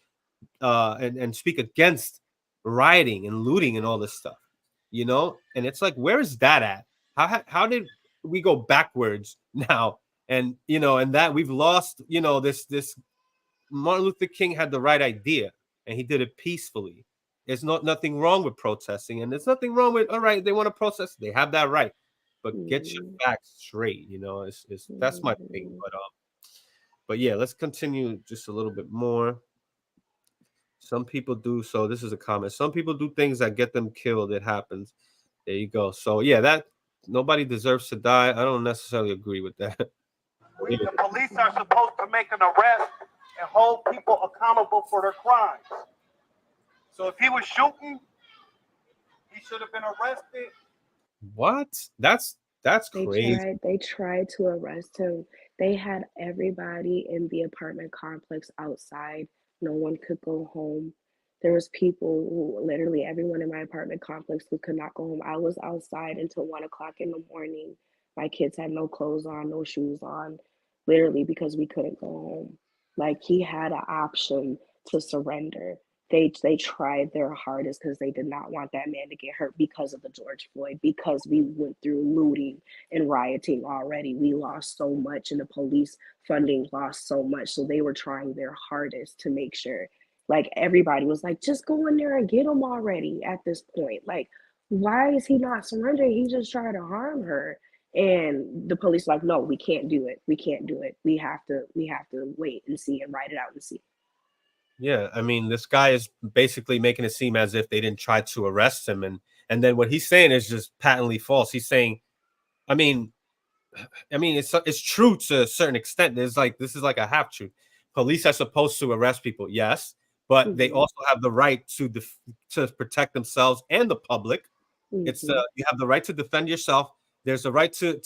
and speak against rioting and looting and all this stuff, you know. And it's like, where is that at? How did we go backwards now? And you know, and that we've lost, you know, this Martin Luther King had the right idea, and he did it peacefully. There's nothing wrong with protesting, and there's nothing wrong with, all right, they want to protest, they have that right, but get your facts straight, you know. It's That's my thing. But yeah, let's continue just a little bit more. Some people do. So this is a comment. Some people do things that get them killed. It happens. There you go. So yeah, that nobody deserves to die. I don't necessarily agree with that. The police are supposed to make an arrest and hold people accountable for their crimes. So if he was shooting, he should have been arrested. What? That's crazy. They tried to arrest him. They had everybody in the apartment complex outside. No one could go home. There was people who literally everyone in my apartment complex who could not go home. I was outside until 1 o'clock in the morning. My kids had no clothes on, no shoes on, literally because we couldn't go home. Like he had an option to surrender. They tried their hardest because they did not want that man to get hurt because of the George Floyd, because we went through looting and rioting already. We lost so much and the police funding lost so much. So they were trying their hardest to make sure, like everybody was like, just go in there and get him already at this point. Like, why is he not surrendering? He just tried to harm her. And the police like, no, we can't do it. We can't do it. We have to wait and see and write it out and see. Yeah, I mean, this guy is basically making it seem as if they didn't try to arrest him, and then what he's saying is just patently false. He's saying, I mean, it's true to a certain extent. There's like this is like a half truth. Police are supposed to arrest people, yes, but they Mm-hmm. also have the right to protect themselves and the public. It's Mm-hmm. you have the right to defend yourself. There's a right to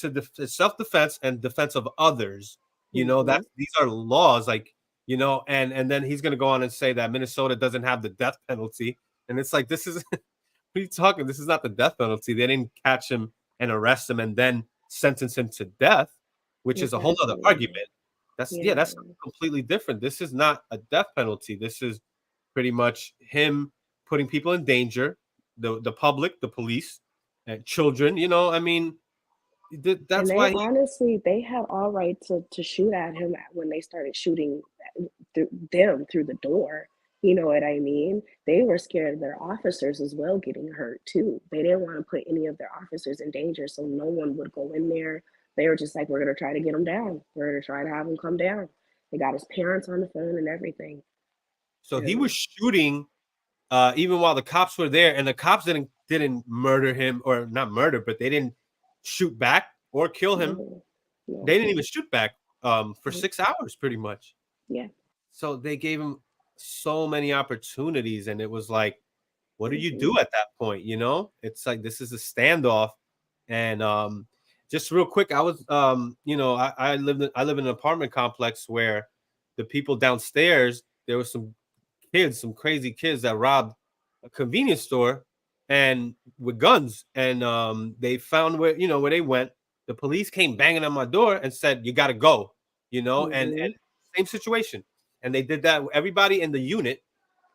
self defense and defense of others. You know Mm-hmm. that these are laws, like and then he's going to go on and say that Minnesota doesn't have the death penalty, and it's like this is what are you talking? This is not the death penalty. They didn't catch him and arrest him and then sentence him to death, which is a whole other Exactly. argument. Yeah. That's completely different. This is not a death penalty. This is pretty much him putting people in danger, the public, the police, and children. I mean, And that's they why he. honestly, they had all right to shoot at him when they started shooting them through the door. You know what I mean? They were scared of their officers as well getting hurt too. They didn't want to put any of their officers in danger, so no one would go in there. They were just like, we're gonna try to get him down. We're gonna try to have him come down. They got his parents on the phone and everything. So he was And shooting even while the cops were there, and the cops didn't murder him, or not murder, but they didn't shoot back or kill him. no, no, They didn't even shoot back for no, 6 hours, pretty much. yeah. So they gave him so many opportunities, and it was like, what do you Hmm. do at that point? It's like this is a standoff. And just real quick, I was I live in an apartment complex where the people downstairs, there were some crazy kids that robbed a convenience store and with guns, and they found where they went. The police came banging on my door and said, you got to go, and Hmm. same situation. And they did that with everybody in the unit.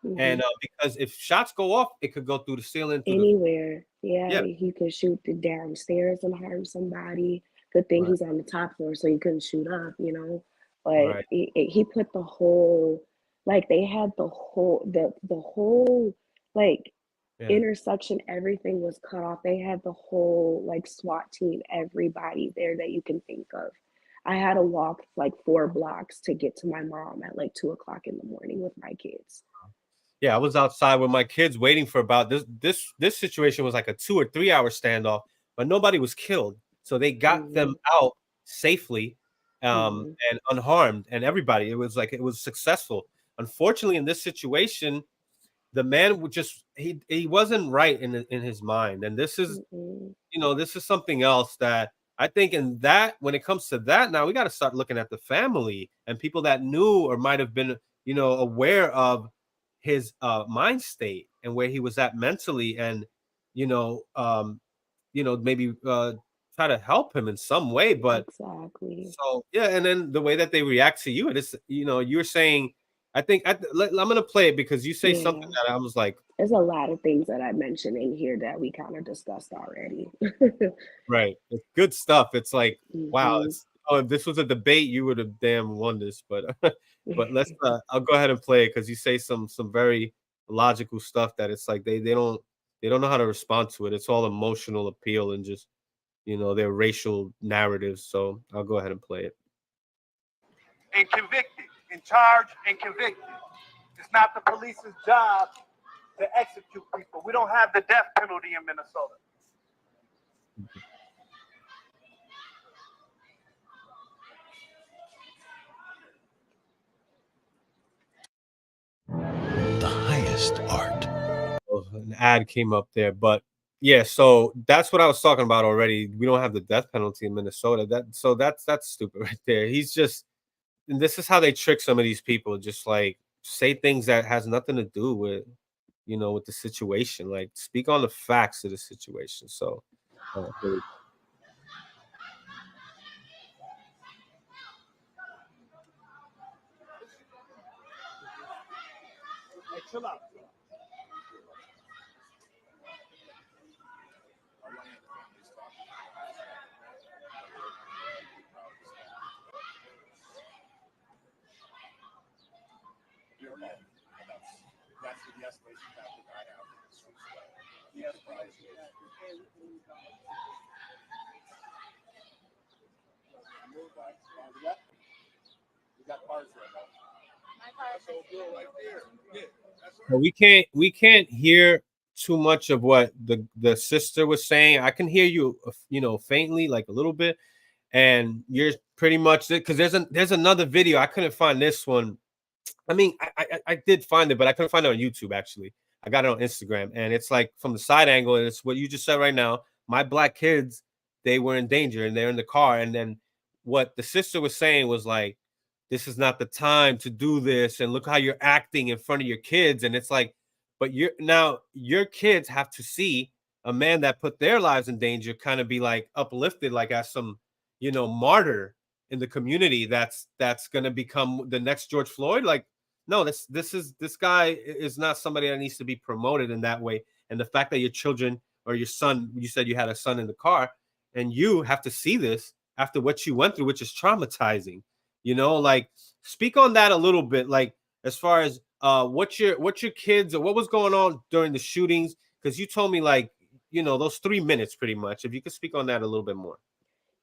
Hmm. And because if shots go off, it could go through the ceiling, through the Anywhere. Yeah, yeah, he could shoot the downstairs and harm somebody. Good thing right, he's on the top floor, so he couldn't shoot up, you know. But right, he put the whole, like they had the whole like yeah. intersection. Everything was cut off. They had the whole like SWAT team, everybody there that you can think of. I had to walk like 4 blocks to get to my mom at like 2 o'clock in the morning with my kids. Yeah, I was outside with my kids waiting for about this situation was like a 2 or 3 hour standoff, but nobody was killed. So they got them Hmm. out safely Hmm. and unharmed, and everybody. It was successful. Unfortunately, in this situation, the man would just he wasn't right in his mind. And Hmm. this is something else that I think in that when it comes to that, now we got to start looking at the family and people that knew or might have been, aware of his mind state and where he was at mentally, and you know, um, maybe try to help him in some way. But Exactly. so yeah, and then the way that they react to you, it is, you're saying, I think I'm gonna play it because you say something Yeah. that I was like, There's a lot of things that I mentioned in here that we kind of discussed already. right. It's good stuff. It's like, wow, Hmm. if this was a debate, you would have damn won this. But but I'll go ahead and play it because you say some very logical stuff that it's like they don't know how to respond to it. It's all emotional appeal and just their racial narratives. So I'll go ahead and play it. And convicted, in charge and convicted. It's not the police's job to execute people. We don't have the death penalty in Minnesota. The highest art. An ad came up there, but Yeah, so that's what I was talking about already. We don't have the death penalty in Minnesota. That's stupid right there. He's just, and this is how they trick some of these people. Just like say things that has nothing to do with, with the situation. Like speak on the facts of the situation. So, here we- Hey, chill out. That's the escalation tactic I have. Yes, we got cars there, though. My car is right there. Yeah. Well, we can't hear too much of what the sister was saying. I can hear you, faintly, like a little bit, and you're pretty much it because there's another video. I couldn't find this one. I mean, I did find it, but I couldn't find it on YouTube actually. I got it on Instagram, and it's like from the side angle, and it's what you just said right now. My black kids, they were in danger, and they're in the car, and then what the sister was saying was like, "This is not the time to do this," and look how you're acting in front of your kids, and it's like, but your kids have to see a man that put their lives in danger, kind of be like uplifted, like as some, martyr in the community that's going to become the next George Floyd. Like, no, this guy is not somebody that needs to be promoted in that way. And the fact that your children or your son, you said you had a son in the car, and you have to see this after what you went through, which is traumatizing. Like speak on that a little bit, like as far as what your kids or what was going on during the shootings, because you told me like those 3 minutes pretty much. If you could speak on that a little bit more.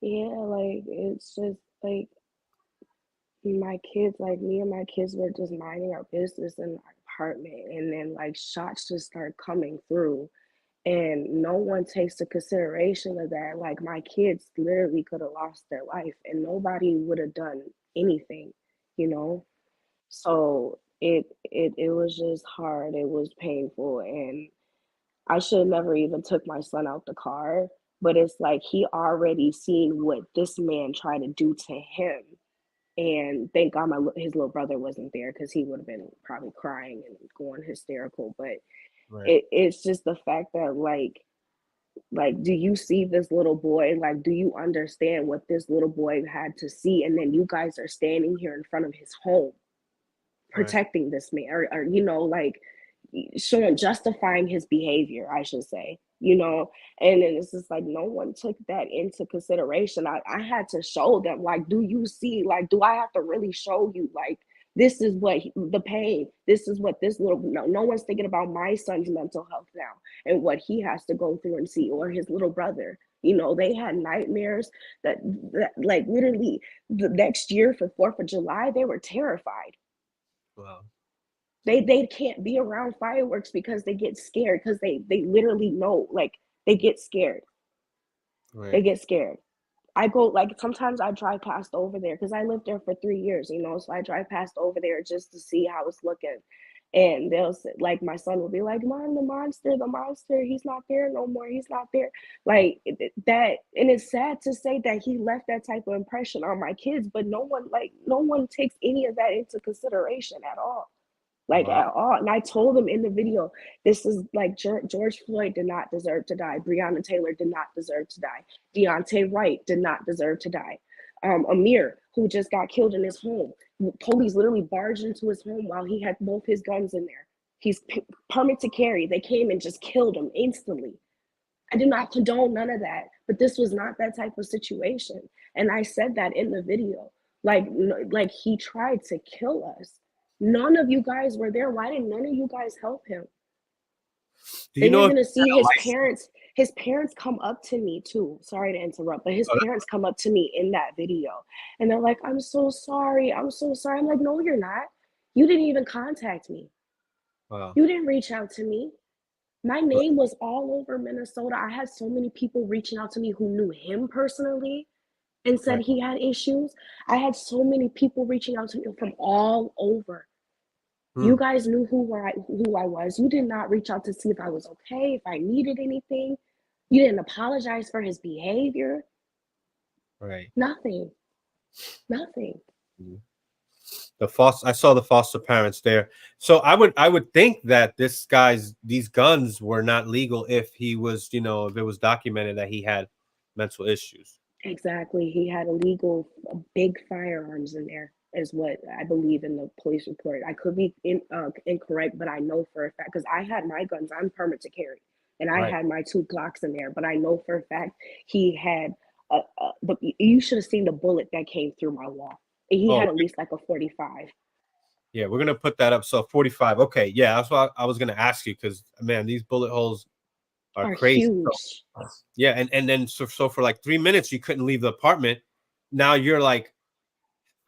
Yeah, like it's just like my kids, like me and my kids were just minding our business in our apartment, and then like shots just start coming through, and no one takes the consideration of that. Like my kids literally could have lost their life, and nobody would have done anything, you know. So it was just hard. It was painful, and I should have never even took my son out the car. But it's like he already seen what this man tried to do to him, and thank God his little brother wasn't there because he would have been probably crying and going hysterical. But Right. it's just the fact that like do you see this little boy? Like, do you understand what this little boy had to see? And then you guys are standing here in front of his home Right. protecting this man, or like showing justifying his behavior, I should say, and then it's just like no one took that into consideration. I had to show them, like, do you see, like, do I have to really show you, like, this is what the pain, this is what this little, no one's thinking about my son's mental health now and what he has to go through and see, or his little brother. They had nightmares that like literally the next year for 4th of July, they were terrified. Wow. They can't be around fireworks because they get scared, because they literally know, like, they get scared. They Right. get scared. I go, like, sometimes I drive past over there because I lived there for 3 years, so I drive past over there just to see how it's looking. And like, my son will be like, Mom, the monster, he's not there no more. He's not there. Like that. And it's sad to say that he left that type of impression on my kids, but no one takes any of that into consideration at all, like Wow. at all. And I told them in the video, this is like George Floyd did not deserve to die. Breonna Taylor did not deserve to die. Deontay Wright did not deserve to die. Amir, who just got killed in his home, police literally barged into his home while he had both his guns in there. He's permit to carry. They came and just killed him instantly. I do not condone none of that, but this was not that type of situation. And I said that in the video. Like he tried to kill us. None of you guys were there. Why didn't none of you guys help him? Do you Then know you're if gonna he had see a license? his parents come up to me too. Sorry to interrupt, but his Oh, parents come up to me in that video, and they're like, I'm so sorry. I'm so sorry. I'm like, no, you're not. You didn't even contact me. wow. You didn't reach out to me. My But name was all over Minnesota. I had so many people reaching out to me who knew him personally and said right. he had issues. I had so many people reaching out to me from all over. You Hmm. guys knew who I was. You did not reach out to see if I was okay, if I needed anything. You didn't apologize for his behavior. Right. Nothing. I saw the foster parents there. So I would think that these guns were not legal if he was, if it was documented that he had mental issues. Exactly. He had illegal big firearms in there, is what I believe in the police report. I could be incorrect, but I know for a fact because I had my guns. I'm permit to carry, and I Right. had my 2 Glocks in there. But I know for a fact he had. But you should have seen the bullet that came through my wall. He Oh, had at least like a 45. yeah, we're gonna put that up. So 45. Okay, yeah, that's what I was gonna ask you because man, these bullet holes are Are crazy. huge. Yeah, and then so for like 3 minutes you couldn't leave the apartment. Now you're like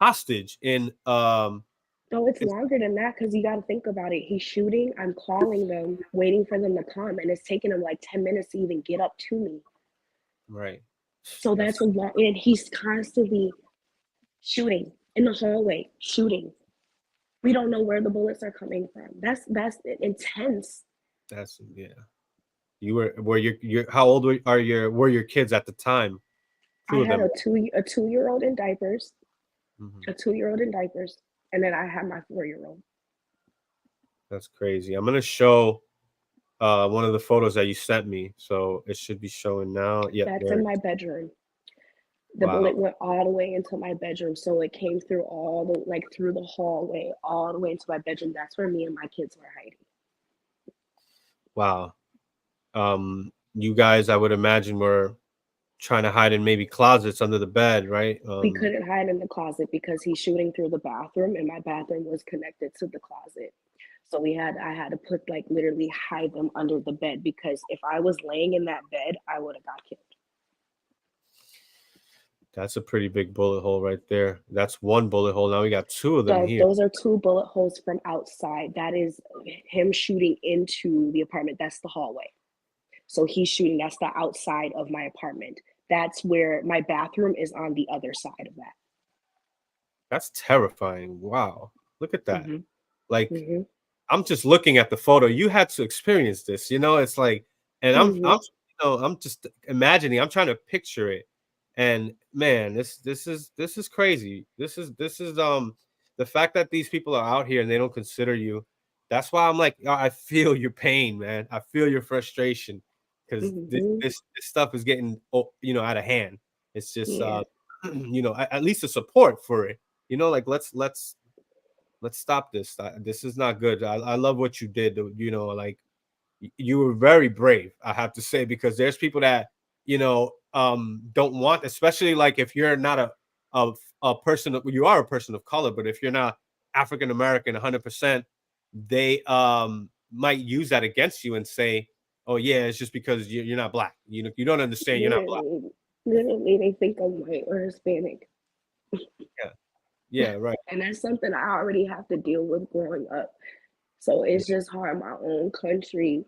hostage in No, it's longer than that because you got to think about it. He's shooting. I'm calling them, waiting for them to come, and it's taking him like 10 minutes to even get up to me. right. So that's a lot, and he's constantly shooting in the hallway, shooting. We don't know where the bullets are coming from. That's intense. That's yeah. Were you how old were your kids at the time? I Two of had them. a 2-year-old in diapers, Mhm. a 2-year-old in diapers, and then I had my 4-year-old. That's crazy. I'm gonna show one of the photos that you sent me. So it should be showing now. Yeah, That's there in it my is. bedroom. The Wow. bullet went all the way into my bedroom, so it came through all the like through the hallway, all the way into my bedroom. That's where me and my kids were hiding. Wow. You guys, I would imagine, were trying to hide in maybe closets under the bed, right? We couldn't hide in the closet because he's shooting through the bathroom, and my bathroom was connected to the closet. So I had to put like literally hide them under the bed because if I was laying in that bed, I would have got killed. That's a pretty big bullet hole right there. That's one bullet hole. Now we got two of them here. Those are 2 bullet holes from outside. That is him shooting into the apartment. That's the hallway. So he's shooting. That's the outside of my apartment. That's where my bathroom is on the other side of that. That's terrifying. Wow. Look at that. Mm-hmm. Like Mm-hmm. I'm just looking at the photo. You had to experience this, it's like, and Mm-hmm. I'm just imagining, I'm trying to picture it. And man, this is crazy. This is the fact that these people are out here and they don't consider you. That's why I'm like, I feel your pain, man. I feel your frustration because Mm-hmm. this stuff is getting out of hand. It's just Yeah. at least the support for it. Like let's stop this. This is not good. I love what you did. Like you were very brave, I have to say, because there's people that don't want, especially like if you're not a person. You are a person of color, but if you're not African American 100%, they might use that against you and say, "Oh yeah, it's just because you're not black. You don't understand. You're not black." Literally, they think I'm white or Hispanic. Yeah, yeah, right. And that's something I already have to deal with growing up. So Yeah. it's just hard. My own country,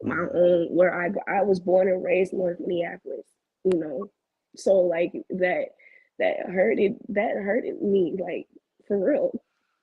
my Mhm. own where I was born and raised North Minneapolis, you know. So like that hurted me like for real.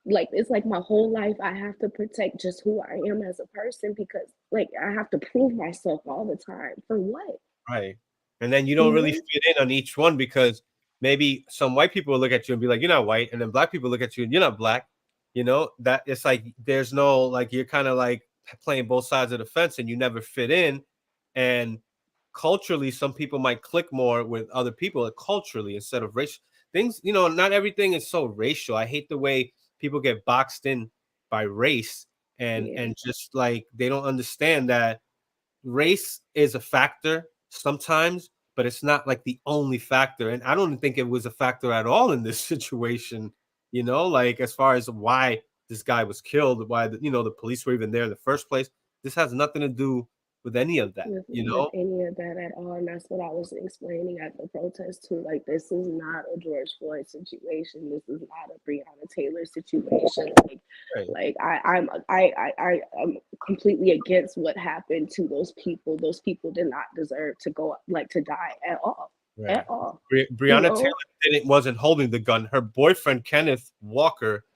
Like it's like my whole life I have to protect just who I am as a person because like I have to prove myself all the time. For what? Right. And then you You don't really know? fit in on each one because maybe some white people will look at you and be like, "You're not white," and then black people look at you and you're not black. That it's like there's no like you're kind of like playing both sides of the fence and you never fit in. And culturally, some people might click more with other people culturally instead of racial things. Not everything is so racial. I hate the way people get boxed in by race and Yeah. and just like they don't understand that race is a factor sometimes, but it's not like the only factor. And I don't think it was a factor at all in this situation, like as far as why this guy was killed, why the police were even there in the first place. This has nothing to do with any of that, With any of that at all. And that's what I was explaining at the protest too. Like this is not a George Floyd situation. This is not a Breonna Taylor situation. Right, I'm completely against what happened to those people. Those people did not deserve to go like to die at all. right. At all. You Breonna know? Taylor wasn't holding the gun. Her boyfriend Kenneth Walker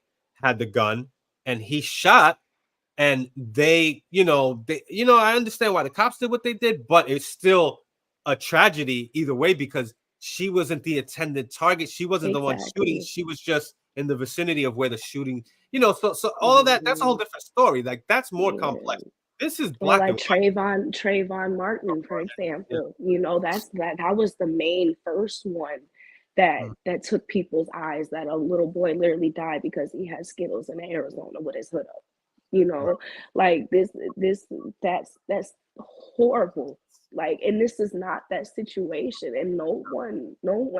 had the gun, and he shot. And I understand why the cops did what they did, but it's still a tragedy either way because she wasn't the intended target. She wasn't the one shooting. Exactly. She was just in the vicinity of where the shooting, so all of that, that's a whole different story. Like that's more Yeah. complex. This is Or black like and white. Trayvon Martin, for Yeah. example. That was the main first one that took people's eyes, that a little boy literally died because he had Skittles in Arizona with his hood up. Right. Like that's horrible. Like, and this is not that situation, and no one,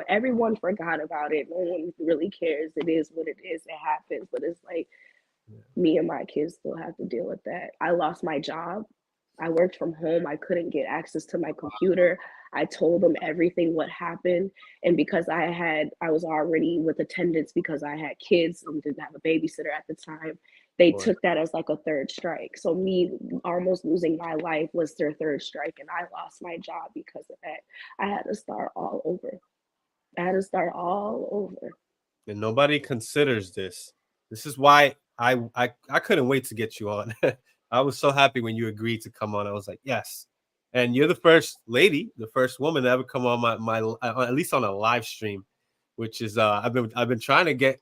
everyone forgot about it. No one really cares. It is what it is. It happens, but it's like me and my kids still have to deal with that. I lost my job. I worked from home. I couldn't get access to my computer. I told them everything what happened, and because I was already with attendance because I had kids and didn't have a babysitter at the time. They Boy. took that as like a third strike. So me almost losing my life was their third strike, and I lost my job because of that. I had to start all over. I had to start all over. And nobody considers this. This is why I couldn't wait to get you on. I was so happy when you agreed to come on. I was like, yes. And you're the first lady, the first woman to ever come on my at least on a live stream, which is I've been trying to get,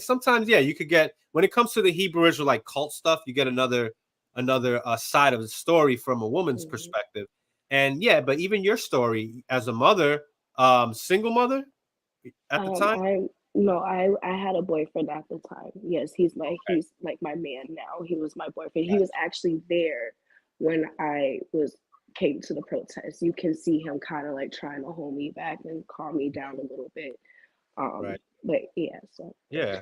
sometimes yeah, you could get, when it comes to the Hebrew Israelite cult stuff, you get another side of the story from a woman's Mhm. perspective. And yeah, but even your story as a mother, single mother at the time. I No, I had a boyfriend at the time. Yes, he's like my man now. He was my boyfriend. He was actually there when I was came to the protest. You can see him kind of like trying to hold me back and calm me down a little bit. Right. But yeah, so Yeah.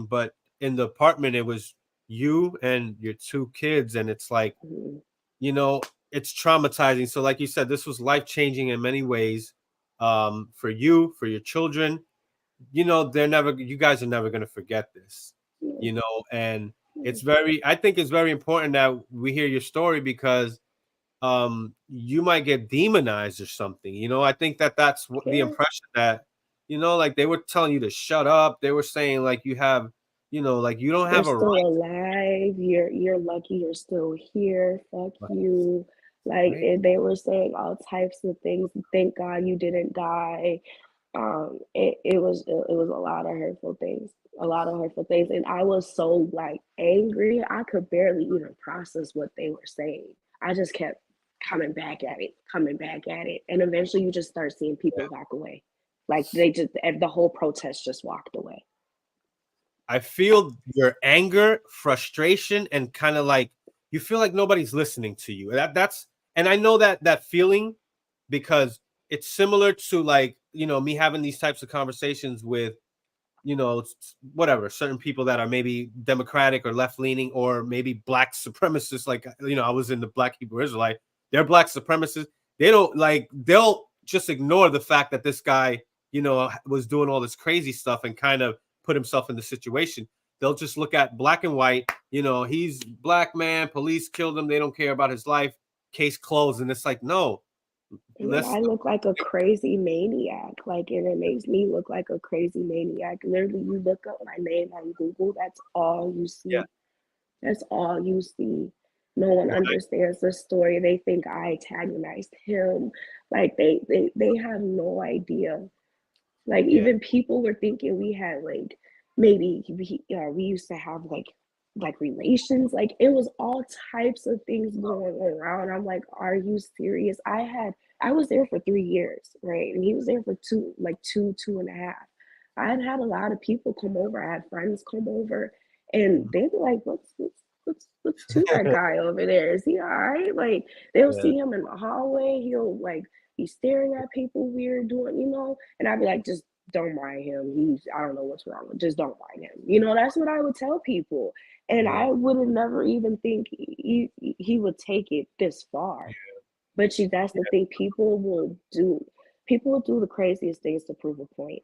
But in the apartment, it was you and your two kids, and it's like, mhm. you know, it's traumatizing. So, like you said, this was life changing in many ways. For you, for your children, you guys are never gonna forget this, Yeah, and yeah, I think it's very important that we hear your story because you might get demonized or something. I think that's what the yeah. impression that, like they were telling you to shut up. They were saying like you have, like you don't You're have a still right. alive. You're lucky you're still here. Fuck Right. you. Like, Right. and they were saying all types of things. Thank God you didn't die. It was a lot of hurtful things, and I was so like angry I could barely even process what they were saying. I just kept coming back at it, and eventually you just start seeing people walk away, like the whole protest just walked away. I feel your anger, frustration, and kind of like you feel like nobody's listening to you. And I know that feeling because it's similar to like, me having these types of conversations with, whatever, certain people that are maybe democratic or left leaning or maybe black supremacists. Like, I was in the Black Hebrew Israelite. They're black supremacists. They'll just ignore the fact that this guy, was doing all this crazy stuff and kind of put himself in the situation. They'll just look at black and white, he's black man, police killed him, they don't care about his life, case closed. And it's like, no, And then let's I look like a crazy maniac, like, and it makes me look like a crazy maniac. Literally, you look up my name on Google, that's all you yeah, see. That's all you see. No one right, understands the story. They think I antagonized him. Like they have no idea. Like yeah, even people were thinking we had like maybe we used to have like relations. Like it was all types of things going around. I'm like, are you serious? I was there for 3 years, right? And he was there for two and a half. I had a lot of people come over. I had friends come over, and they'd be like, what's to that guy over there? Is he all right? Like they'll yeah, see him in the hallway. He'll like he's staring at people weird doing, and I'd be like, just don't mind him. I don't know what's wrong with, just don't mind him. That's what I would tell people. And yeah. I would have never even think he would take it this far. But that's the thing. People will do the craziest things to prove a point.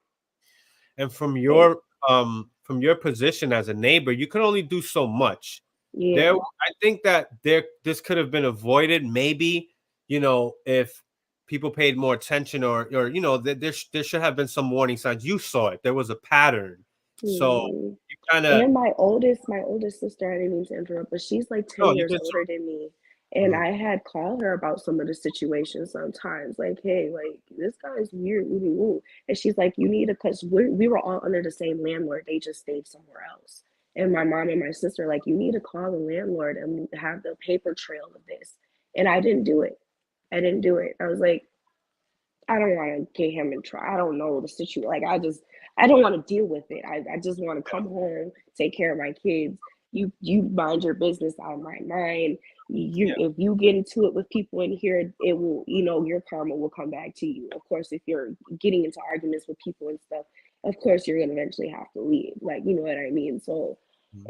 And And from your position as a neighbor, you can only do so much. yeah, I think that this could have been avoided maybe, if people paid more attention or there should have been some warning signs. You saw it. There was a pattern. So mhm. you kind And of then my oldest sister, I didn't mean to interrupt, but she's like no, 10 you years can older than me. And I had called her about some of the situations sometimes, like, hey, like this guy's weird, ooh, ooh, ooh. And she's like, you need to, because we were all under the same landlord. They just stayed somewhere else. And my mom and my sister, like, you need to call the landlord and have the paper trail of this. And I didn't do it. I didn't do it. I was like, I don't want to get him in trouble. I don't know the situation. Like, I don't want to deal with it. I just want to come home, take care of my kids. You mind your business. I mind mine. If you get into it with people in here, it will, your karma will come back to you. Of course, if you're getting into arguments with people and stuff, of course you're gonna eventually have to leave. Like, you know what I mean? So,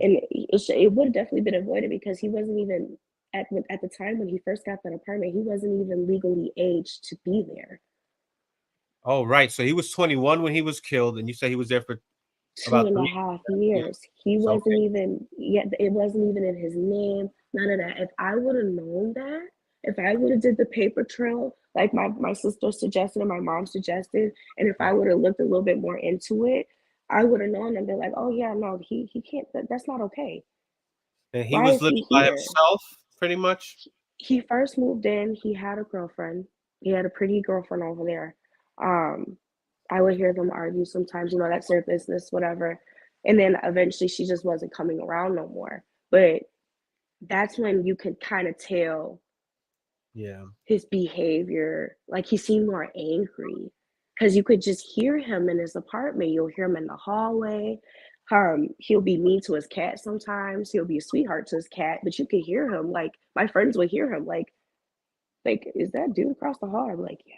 and it would have definitely been avoided because he wasn't even at the time when he first got that apartment. He wasn't even legally aged to be there. Oh, right. So he was 21 when he was killed, and you say he was there for Two about and a 3 half years. years. He So, wasn't even yet. It wasn't even in his name. None of that. If I would have known that, if I would have did the paper trail like my sister suggested and my mom suggested, and if I would have looked a little bit more into it, I would have known and been like, oh yeah, no, he can't. That's not okay. and he Why was is living he by here? himself, pretty much. He first moved in. He had a girlfriend. He had a pretty girlfriend over there. Um, I would hear them argue sometimes, that's their business, whatever. And then eventually she just wasn't coming around no more. But that's when you could kind of tell Yeah. his behavior. Like, he seemed more angry because you could just hear him in his apartment. You'll hear him in the hallway. He'll be mean to his cat sometimes. He'll be a sweetheart to his cat, but you could hear him. Like, my friends would hear him like, is that dude across the hall? I'm like, yeah.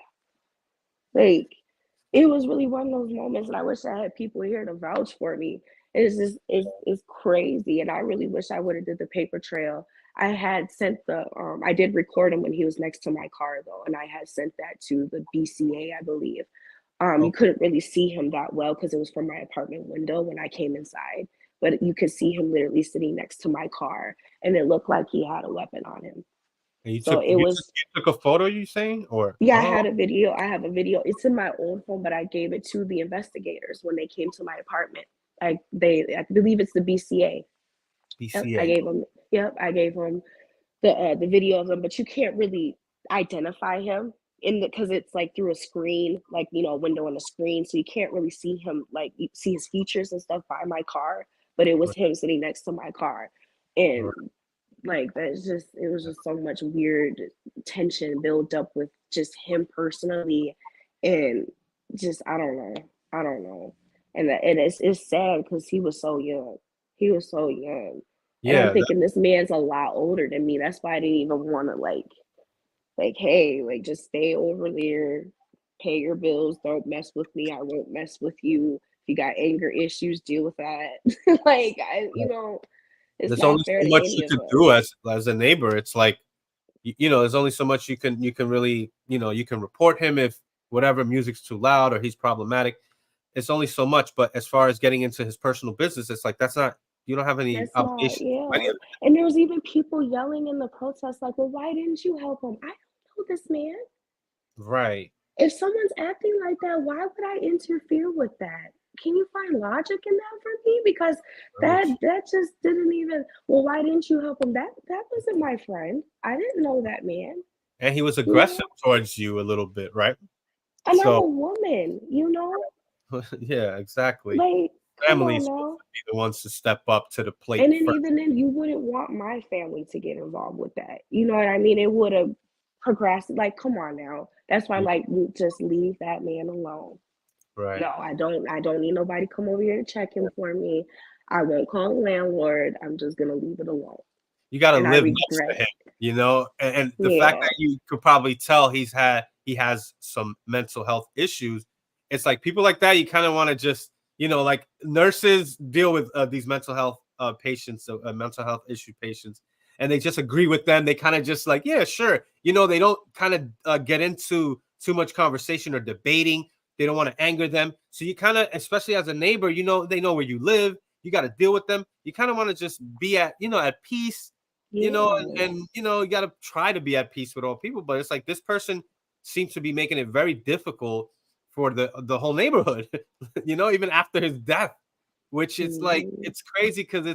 Like, it was really one of those moments, and I wish I had people here to vouch for me. It's crazy, and I really wish I would have did the paper trail. I had sent I did record him when he was next to my car though, and I had sent that to the BCA, I believe. You Okay. couldn't really see him that well because it was from my apartment window when I came inside, but you could see him literally sitting next to my car, and it looked like he had a weapon on him. And So it was you took a photo, you saying? Or yeah, I had a video. I have a video. It's in my old phone, but I gave it to the investigators when they came to my apartment. I believe it's the BCA. Yep, I BCA. gave them. Yep, I gave them the video of him, but you can't really identify him because it's like through a screen, like a window on the screen, so you can't really see him, like you see his features and stuff by my car. But it was Right, him sitting next to my car, and right. like it was just so much weird tension built up with just him personally, and just I don't know, and it's sad because he was so young. He was so young, and I'm Yeah, thinking this man's a lot older than me. That's why I didn't even want to like, hey, like, just stay over there, pay your bills, don't mess with me, I won't mess with you. If you got anger issues, deal with that. Like, it's there's not only fair so to much any you of can us. do as a neighbor. It's like there's only so much you can really, you can report him if whatever music's too loud or he's problematic. It's only so much, but as far as getting into his personal business, it's like that's not, you don't have any That's not, obligation to any yeah. of it. And there was even people yelling in the protest, like, well, why didn't you help him? I don't know this man. Right. If someone's acting like that, why would I interfere with that? Can you find logic in that for me? Because Very that just didn't even, well, why didn't you help him? That wasn't my friend. I didn't know that man, And he was you aggressive know? towards you a little bit, right? And I'm So a woman, you know? yeah, exactly. Like, come Family on is supposed now. to be the ones to step up to the plate And then first. even then, you wouldn't want my family to get involved with that. You know what I mean? It would have progressed. Like, come on now. That's why I'm Yeah, like, just leave that man alone. right. No, I don't need nobody to come over here to check him for me. I won't call the landlord. I'm just gonna leave it alone. You got to And I live next to regret him, it. and the fact Yeah. that you could probably tell he has some mental health issues. It's like people like that you kind of want to just like nurses deal with these mental health patients, mental health issue patients, and they just agree with them. They kind of just like, yeah, sure. They don't kind of get into too much conversation or debating. They don't want to anger them. So you kind of, especially as a neighbor, they know where you live. You got to deal with them. You kind of want to just be at peace, Yeah. and you got to try to be at peace with all people. But it's like this person seems to be making it very difficult for the whole neighborhood, even after his death, which is like, Mhm. it's crazy because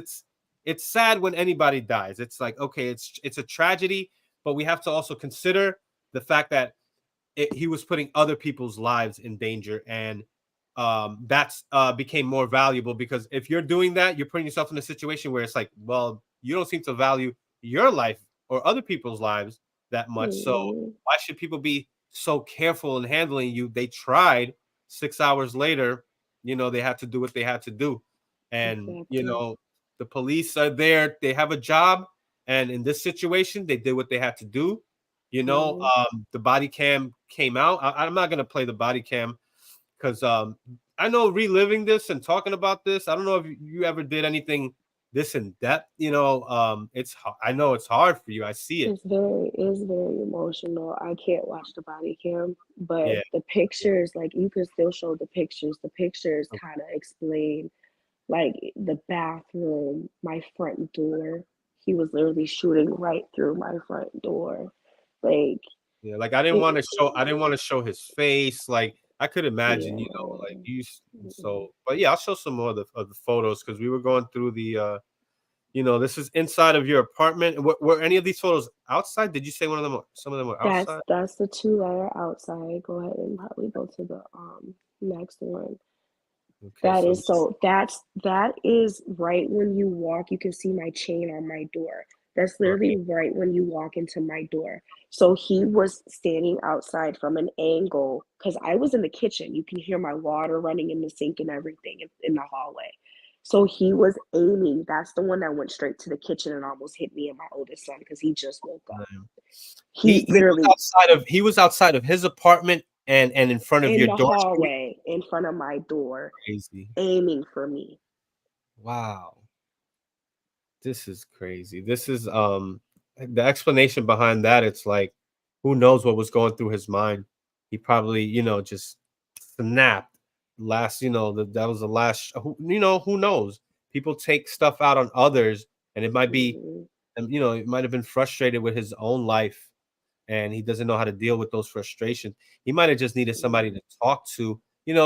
it's sad when anybody dies. It's like, okay, it's a tragedy, but we have to also consider the fact that he was putting other people's lives in danger, and that's became more valuable, because if you're doing that, you're putting yourself in a situation where it's like, well, you don't seem to value your life or other people's lives that much. So Mm-hmm. why should people be so careful in handling you? They tried. 6 hours later, they had to do what they had to do. And Exactly. the police are there, they have a job, and in this situation they did what they had to do. Mm-hmm. The body cam came out. I'm not gonna play the body cam because I know reliving this and talking about this. I don't know if you ever did anything this in depth. I know it's hard for you. I see it. It's very emotional. I can't watch the body cam, but Yeah. the pictures, like you can still show the pictures. The pictures Okay. kind of explain like the bathroom, my front door. He was literally shooting right through my front door. Like Yeah. Like I didn't it, want to show. I didn't want to show his face. Like I could imagine. yeah. Like you. Mm-mm. So, but yeah, I'll show some more of the photos because we were going through the. This is inside of your apartment. Were any of these photos outside? Did you say one of them? Some of them were outside. That's the two that are outside. Go ahead and probably go to the next one. Okay, so this. That is right when you walk, you can see my chain on my door. That's literally Right. right when you walk into my door. So he was standing outside from an angle because I was in the kitchen. You can hear my water running in the sink and everything in the hallway. So he was aiming. That's the one that went straight to the kitchen and almost hit me and my oldest son because he just woke up. He He he was literally outside of his apartment and in front of in your the door. hallway in front of my door, Crazy. aiming for me. Wow. This is crazy. This is the explanation behind that. It's like, who knows what was going through his mind? He probably, just snapped. That was the last. Who knows? People take stuff out on others, and it might be, Mhm, it might have been frustrated with his own life, and he doesn't know how to deal with those frustrations. He might have just needed somebody to talk to.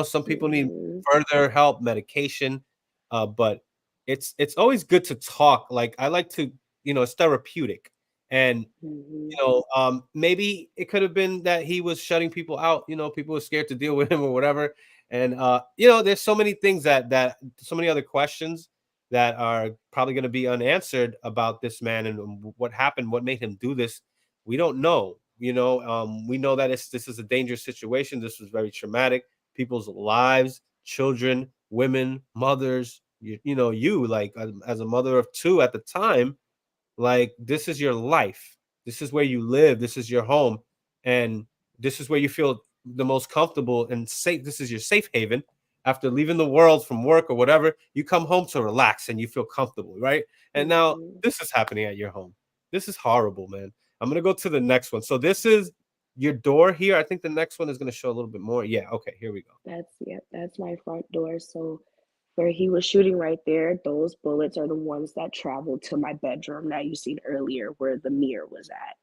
Some people need mhm, further help, medication, but it's always good to talk. Like I like to, it's therapeutic, and mhm, maybe it could have been that he was shutting people out. People were scared to deal with him or whatever. And there's so many things that so many other questions that are probably going to be unanswered about this man and what happened, what made him do this. We don't know. We know that this is a dangerous situation. This was very traumatic. People's lives, children, women, mothers. You like as a mother of two at the time, like this is your life. This is where you live. This is your home. And this is where you feel the most comfortable and safe. This is your safe haven. After leaving the world from work or whatever, you come home to relax and you feel comfortable, right? And now mhm. this is happening at your home. This is horrible, man. I'm gonna go to the next one. So this is your door here. I think the next one is gonna show a little bit more. Yeah, okay, here we go. That's my front door. So where he was shooting right there, those bullets are the ones that traveled to my bedroom that you seen earlier where the mirror was at.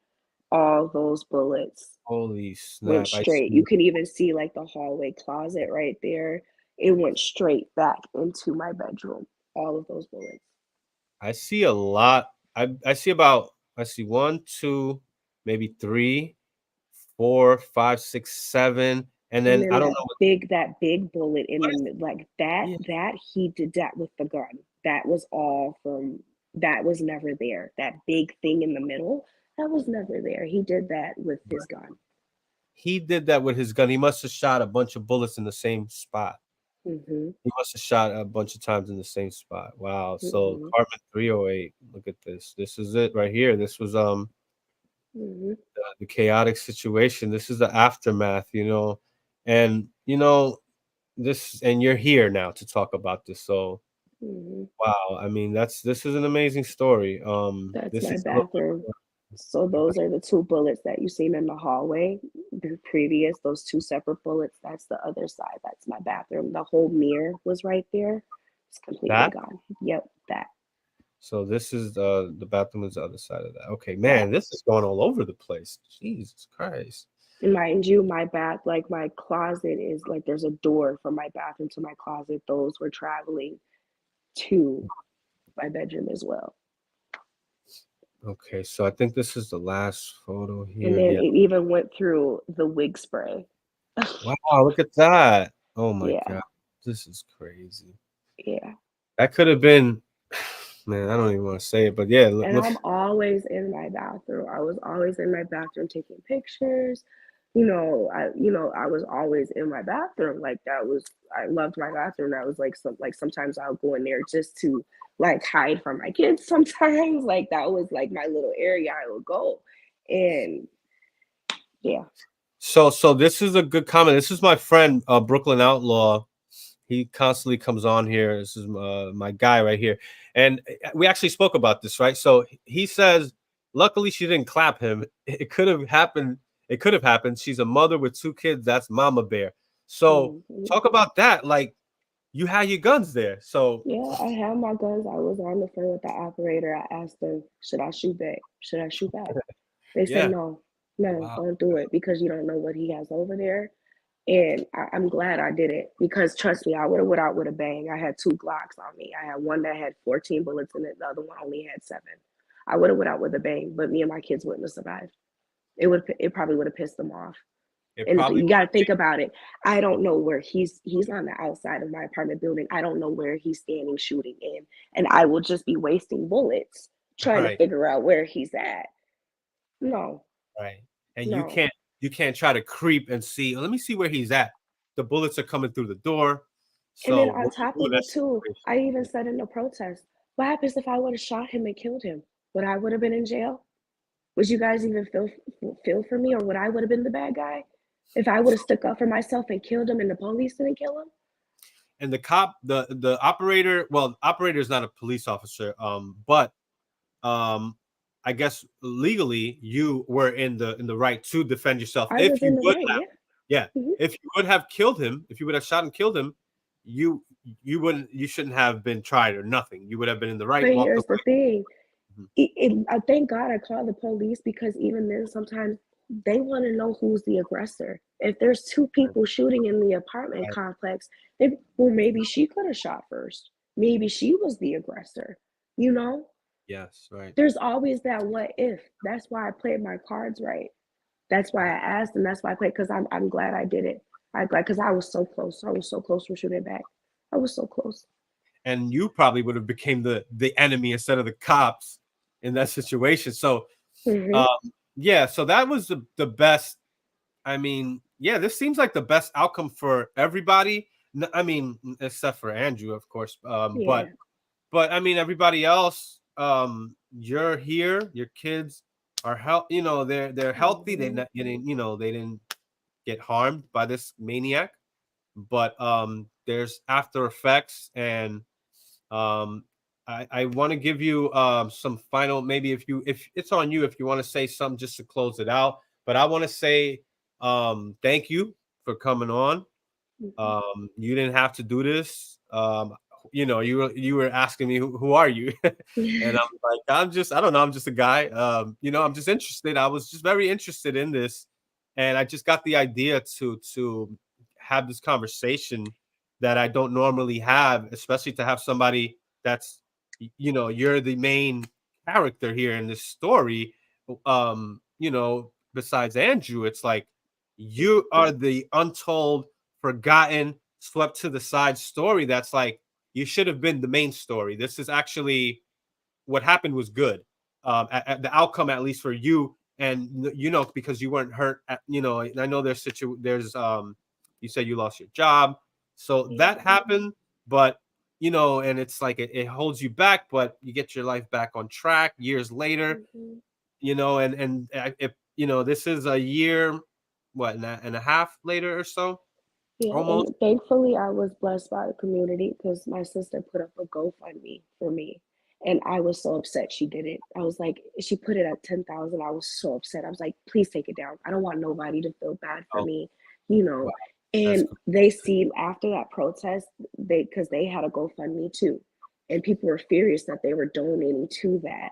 All those bullets Holy went snap. I straight. You see. can even see like the hallway closet right there. It went straight back into my bedroom. All of those bullets. I see a lot. I see one, two, maybe three, 4, 5, 6, 7, and And then then I don't know that big bullet in what the is like that yeah, that he did that with the gun. That was all from that was never there. That big thing in the middle, that was never there. He did that with his gun. he did that with his gun. He must have shot a bunch of bullets in the same spot. Mhm. He must have shot a bunch of times in the same spot. Wow. So Mhm. apartment 308. Look at this. This is it right here. This was Mhm. the chaotic situation. This is the aftermath, and this, and you're here now to talk about this. So Mhm. wow, I mean this is an amazing story. That's This my is a little bit bathroom. more So about those are the two bullets that you seen in the hallway. The previous, those two separate bullets, that's the other side. That's my bathroom. The whole mirror was right there. It's completely that. gone. Yep, So this is the bathroom is the other side of that. Okay, that. man, this is going all over the place. Jesus Christ. Mind you, my bath, like my closet is like there's a door from my bathroom to my closet. Those were traveling to my bedroom as well. Okay, so I think this is the last photo And here. then Yeah. it even went through the wig spray. Wow, look at that. Oh my Yeah, God. This is crazy. yeah. That could have been, man, I don't even want to say it, but yeah, look, And look. I'm always in my bathroom. I was always in my bathroom taking pictures. I was always in my bathroom. Like that was I loved my bathroom. That was like sometimes I'll go in there just to like hide from my kids sometimes. Like that was like my little area I would go. And yeah. So this is a good comment. This is my friend, Brooklyn Outlaw. He constantly comes on here. This is my guy right here, and we actually spoke about this, right? So he says, luckily she didn't clap him. It could have happened. It could have happened. She's a mother with 2 kids. That's Mama Bear. So Mhm. talk about that. Like you had your guns there. So Yeah, I had my guns. I was on the phone with the operator. I asked them, should I shoot back? Should I shoot back? They said yeah, no, no, wow, don't do it because you don't know what he has over there. And I'm glad I did it because trust me, I would have went out with a bang. I had 2 Glocks on me. I had one that had 14 bullets in it. The other one only had 7. I would have went out with a bang, but me and my kids wouldn't have survived. It probably would have pissed them off. it And probably you would. got to think about it. I don't know where he's on the outside of my apartment building. I don't know where he's standing shooting in, and I will just be wasting bullets trying to Right, figure out where he's at. No, right, and no. you can't try to creep and see. Let me see where he's at. The bullets are coming through the door. And then So on what do you top do in of that it too, situation? I even said in the protest, what happens if I would have shot him and killed him? Would I would have been in jail? Would you guys even feel for me, or would I would have been the bad guy if I would have stuck up for myself and killed him and the police didn't kill him? And the cop, the operator, well, operator is not a police officer, but um I guess legally you were in the right to defend yourself. I If was in you the would right, have, yeah. yeah, Hmm. if you would have killed him, if you would have shot and killed him, you you shouldn't have been tried or nothing. You would have been in the right, But walked here's the away. thing. Mhm. I thank God I called the police because even then, sometimes they want to know who's the aggressor. If there's 2 people shooting in the apartment Right. complex, well, maybe she could have shot first. Maybe she was the aggressor. You know, Yes, right. there's always that what if. That's why I played my cards right. That's why I asked, and that's why I played because I'm glad I did it. I'm glad because I was so close. I was so close from shooting back. I was so close. And you probably would have became the enemy instead of the cops in that situation. So Hmm. um yeah, so that was the best. I mean, yeah, this seems like the best outcome for everybody. I mean, except for Andrew, of course. Yeah. But I mean, everybody else. You're here. Your kids are you know, they're healthy. They Hmm. not getting, you know, they didn't get harmed by this maniac. But there's after effects, and um, I want to give you some final, maybe if it's on you, if you want to say something just to close it out. But I want to say thank you for coming on. Hmm. You didn't have to do this. You know, you were asking me who are you, and I'm like, I don't know, I'm just a guy. You know, I'm just interested. I was just very interested in this, and I just got the idea to have this conversation that I don't normally have, especially to have somebody that's, you know, you're the main character here in this story. You know, besides Andrew, it's like you are the untold, forgotten, swept to the side story that's like you should have been the main story. This is actually what happened was good. At the outcome, at least for you, and you know, because you weren't hurt. You know, and I know there's you said you lost your job, so Yeah. that happened. But you know, and it's like it holds you back, but you get your life back on track years later. Hmm. You know, and if you know, this is a year, what, and a half later or so, Yeah, almost. and thankfully I was blessed by the community because my sister put up a GoFundMe for me. And I was so upset she did it. I was like, she put it at 10,000. I was so upset. I was like, please take it down. I don't want nobody to feel bad for Oh, me, you wow, know. that's And good. they seen after that protest, because they had a GoFundMe too. And people were furious that they were donating to that,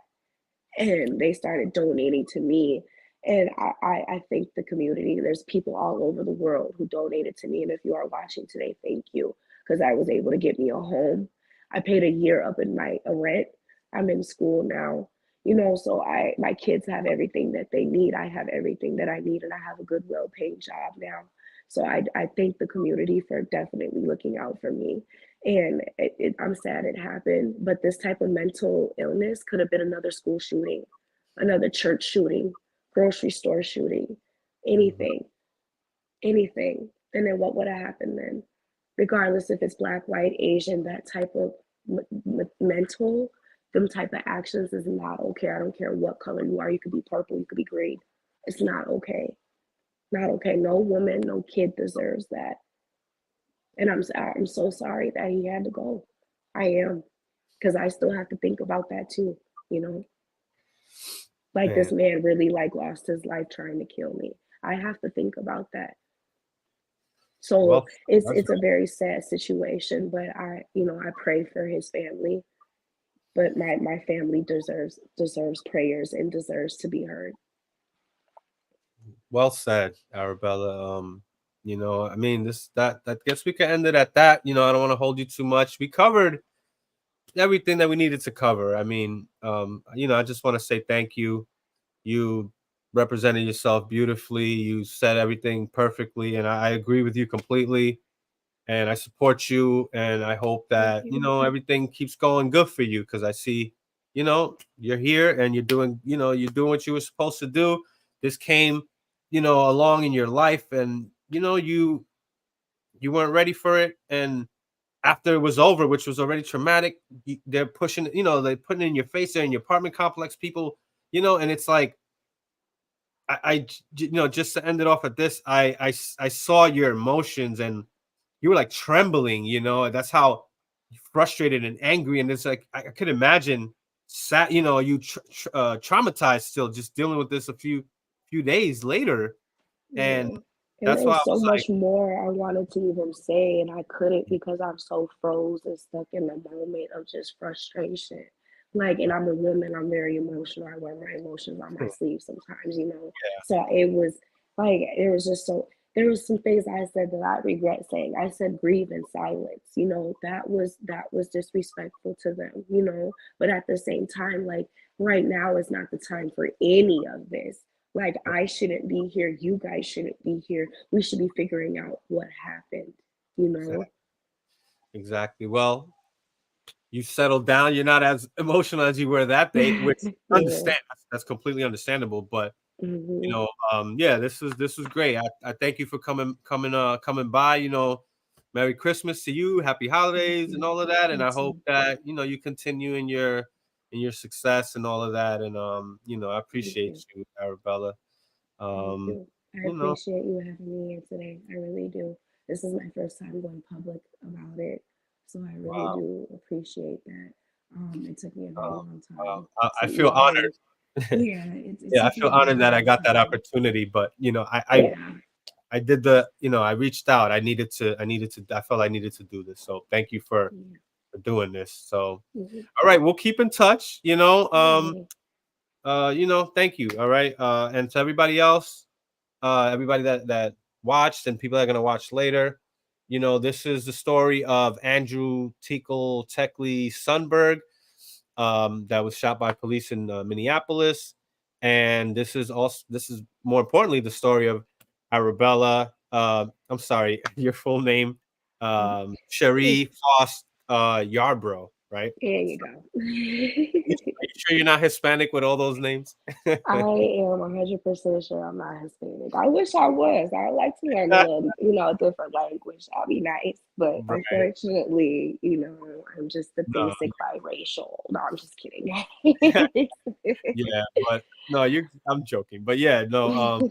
and they started donating to me. And I thank the community. There's people all over the world who donated to me. And if you are watching today, thank you. Because I was able to get me a home. I paid a year up in my rent. I'm in school now. You know, so my kids have everything that they need. I have everything that I need, and I have a good, well-paid job now. So I thank the community for definitely looking out for me. And I'm sad it happened, but this type of mental illness could have been another school shooting, another church shooting, grocery store shooting, anything, anything. And then what would have happened then? Regardless if it's black, white, Asian, that type of mental, them type of actions is not okay. I don't care what color you are. You could be purple, you could be green. It's not okay. Not okay. No woman, no kid deserves that. And I'm so sorry that he had to go. I am, because I still have to think about that too. You know, like this Man, man really like lost his life trying to kill me. I have to think about that. So well, that's it's a very sad situation, but I pray for his family. But my family deserves prayers and deserves to be heard. well said, Arabella. I mean, this that guess we can end it at that. I don't want to hold you too much. We covered everything that we needed to cover. I mean, I just want to say thank you. You represented yourself beautifully. You said everything perfectly, and I agree with you completely. And I support you, and I hope Thank that you. everything keeps going good for you because I see, you're here and you're doing what you were supposed to do. This came, along in your life, and you weren't ready for it, and after it was over, which was already traumatic, they're pushing, they're putting it in your face. They're in your apartment complex, people, and it's like just to end it off at this, I saw your emotions and you were like trembling, that's how frustrated and angry. And it's like, I could imagine sad, you traumatized still just dealing with this a few days later. And Yeah. And that's there why I was so was like, much more I wanted to even say, and I couldn't because I'm so froze and stuck in the moment of just frustration. Like, and I'm a woman, I'm very emotional. I wear my emotions on my sleeve sometimes. So it was like, there was some things I said that I regret saying. I said grieve in silence. That was disrespectful to them. But at the same time, like right now is not the time for any of this. Like, I shouldn't be here. You guys shouldn't be here. We should be figuring out what happened, you know? exactly. Well, you settled down. You're not as emotional as you were that day, which Yeah. understand that's completely understandable. But Hmm. yeah, this was great. I thank you for coming by. Merry Christmas to you, Happy Thank Holidays, and you. all of that. And You I hope too. that you continue in your success and all of that. And I Thank appreciate you. you, Arabella. Thank Um, you. I you know, appreciate you having me here today. I really do. This is my first time going public about it. So I really wow, do appreciate that. It took me a very long wow. time I to feel even, honored. yeah, it Yeah, I took me feel a honored very that I long got that time. opportunity. But Yeah. I did I reached out. I felt I needed to do this. So thank you Yeah. for doing this. So, Mhm. all right, we'll keep in touch, Alrighty. thank you. All right. And to everybody else, everybody that watched and people that are going to watch later, this is the story of Andrew Tickle Techley Sunberg, that was shot by police in Minneapolis. And this is more importantly the story of Arabella. I'm sorry, your full name, Cherie Foss Yarbrough, right? There you go. Are you sure you're not Hispanic with all those names? I am 100% sure I'm not Hispanic. I wish I was. I would like to learn a little, a different language. That'd be nice. But Right. unfortunately, I'm just the No. basic biracial. No, I'm just kidding. Yeah, but no, I'm joking. But yeah, no,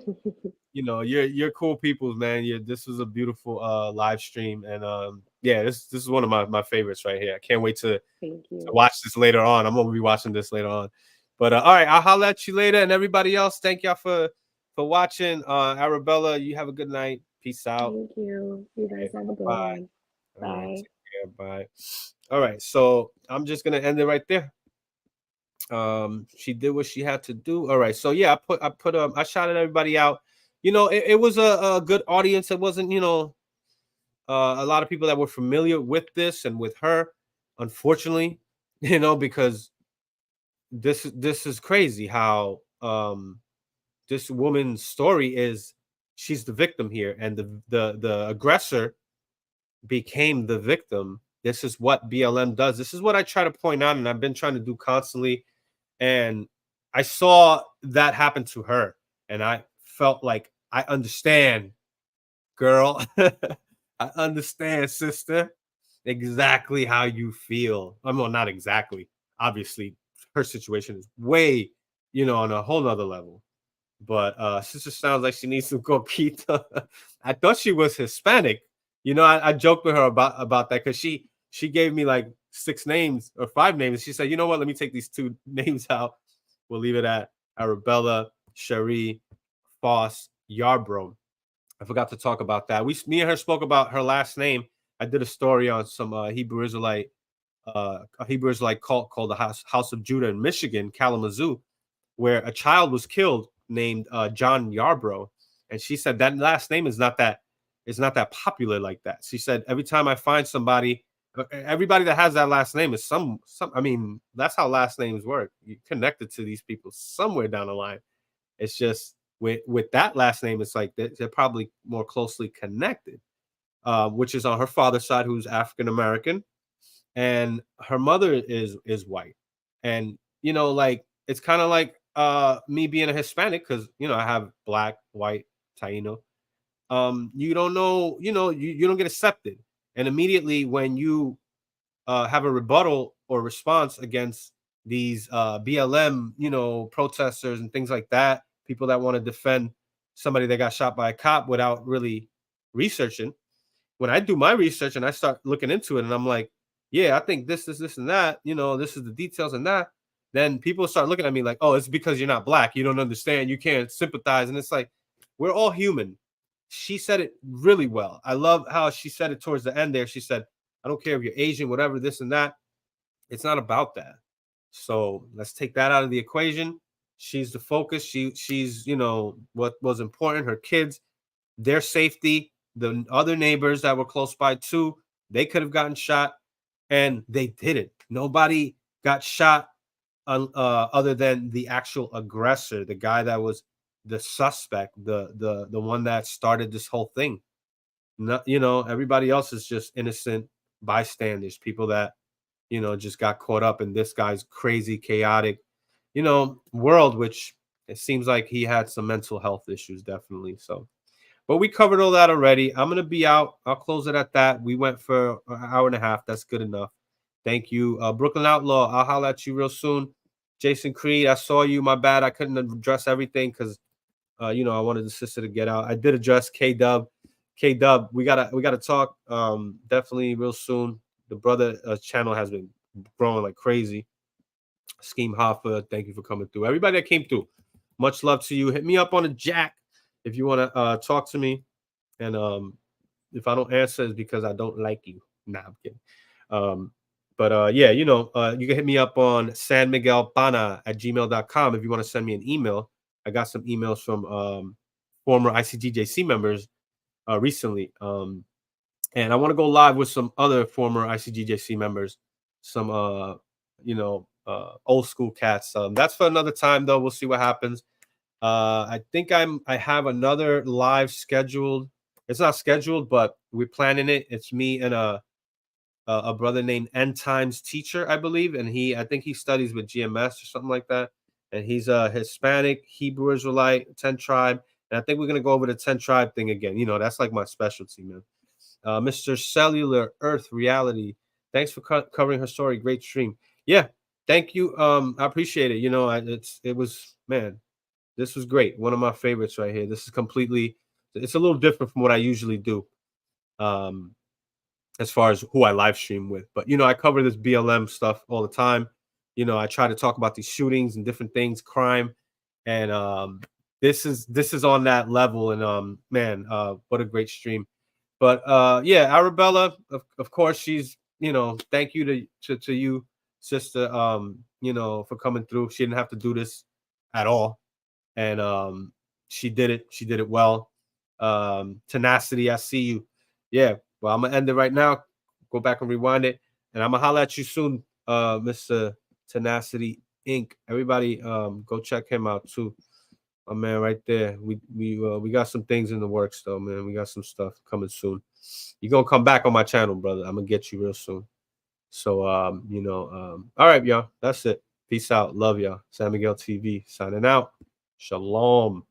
you're cool peoples, man. This was a beautiful live stream, and yeah, this is one of my favorites right here. I can't wait to Thank you. watch this later on. I'm gonna be watching this later on. But all right, I'll holler at you later, and everybody else, thank y'all for watching. Arabella, you have a good night. Peace out. Thank you. You All right, guys have a good bye. one. All right, Bye. take care. Bye. All right, so I'm just gonna end it right there. She did what she had to do. All right, so yeah, I shouted everybody out. It was a good audience. It wasn't a lot of people that were familiar with this and with her, unfortunately, because this is crazy how this woman's story is she's the victim here, and the aggressor became the victim. This is what BLM does. This is what I try to point out, and I've been trying to do constantly. And I saw that happen to her, and I felt like I understand, girl. I understand, sister, exactly how you feel. I mean, well, not exactly. Obviously, her situation is way, on a whole nother level. But sister sounds like she needs some coquito. I thought she was Hispanic. I joked with her about that because she gave me like 6 names or 5 names. She said, you know what? Let me take these 2 names out. We'll leave it at Arabella, Cherie, Foss, Yarbrough. I forgot to talk about that. Me and her spoke about her last name. I did a story on some Hebrew Israelite cult called the House of Judah in Michigan, Kalamazoo, where a child was killed named John Yarbrough, and she said that last name is not that popular like that. She said every time I find somebody, everybody that has that last name is some. I mean, that's how last names work. You're connected to these people somewhere down the line. It's just with that last name, it's like they're probably more closely connected, which is on her father's side, who's African American, and her mother is white. And like it's kind of like me being a Hispanic, because I have black, white, Taino. You don't know, you don't get accepted. And immediately when you have a rebuttal or response against these BLM, protesters and things like that, people that want to defend somebody that got shot by a cop without really researching. When I do my research and I start looking into it, and I'm like, yeah, I think this, and that, this is the details and that, then people start looking at me like, oh, it's because you're not black. You don't understand. You can't sympathize. And it's like, we're all human. She said it really well. I love how she said it towards the end there. She said, I don't care if you're Asian, whatever, this and that. It's not about that. So let's take that out of the equation. She's the focus. She's what was important. Her kids, their safety, the other neighbors that were close by too, they could have gotten shot, and they didn't. Nobody got shot other than the actual aggressor, the guy that was the suspect, the one that started this whole thing. Everybody else is just innocent bystanders, people that just got caught up in this guy's crazy, chaotic, world, which it seems like he had some mental health issues, definitely. So, but we covered all that already. I'm going to be out. I'll close it at that. We went for an hour and a half. That's good enough. Thank you. Brooklyn Outlaw, I'll holler at you real soon. Jason Creed, I saw you. My bad. I couldn't address everything because, I wanted the sister to get out. I did address K-Dub. K-Dub, we gotta talk definitely real soon. The brother channel has been growing like crazy. Scheme Hoffa, thank you for coming through. Everybody that came through, much love to you. Hit me up on a jack if you want to talk to me. And if I don't answer, it's because I don't like you. Nah, I'm kidding. But yeah, you can hit me up on sanmiguelpana@gmail.com if you want to send me an email. I got some emails from former ICGJC members recently. And I want to go live with some other former ICGJC members, some old school cats. That's for another time though. We'll see what happens. I think I have another live scheduled. It's not scheduled, but we're planning it. It's me and a brother named End Times Teacher, I believe, and I think he studies with GMS or something like that. And he's a Hispanic Hebrew Israelite 10 tribe, and I think we're gonna go over the 10 tribe thing again. That's like my specialty, man. Mr. Cellular Earth Reality, thanks for covering her story. Great stream. Yeah, thank you. I appreciate it. It was, man, this was great. One of my favorites right here. This is it's a little different from what I usually do. As far as who I live stream with. But I cover this BLM stuff all the time. I try to talk about these shootings and different things, crime, and this is on that level. And man, what a great stream. But yeah, Arabella, of course, she's thank you to you, sister, for coming through. She didn't have to do this at all, and she did it well. Tenacity, I see you. Yeah, well, I'm gonna end it right now. Go back and rewind it, and I'm gonna holler at you soon, Mr. Tenacity. Inc. Everybody, go check him out too. My man, right there. We got some things in the works though, man. We got some stuff coming soon. You're gonna come back on my channel, brother. I'm gonna get you real soon. So, all right, y'all. That's it. Peace out. Love y'all. San Miguel TV signing out. Shalom.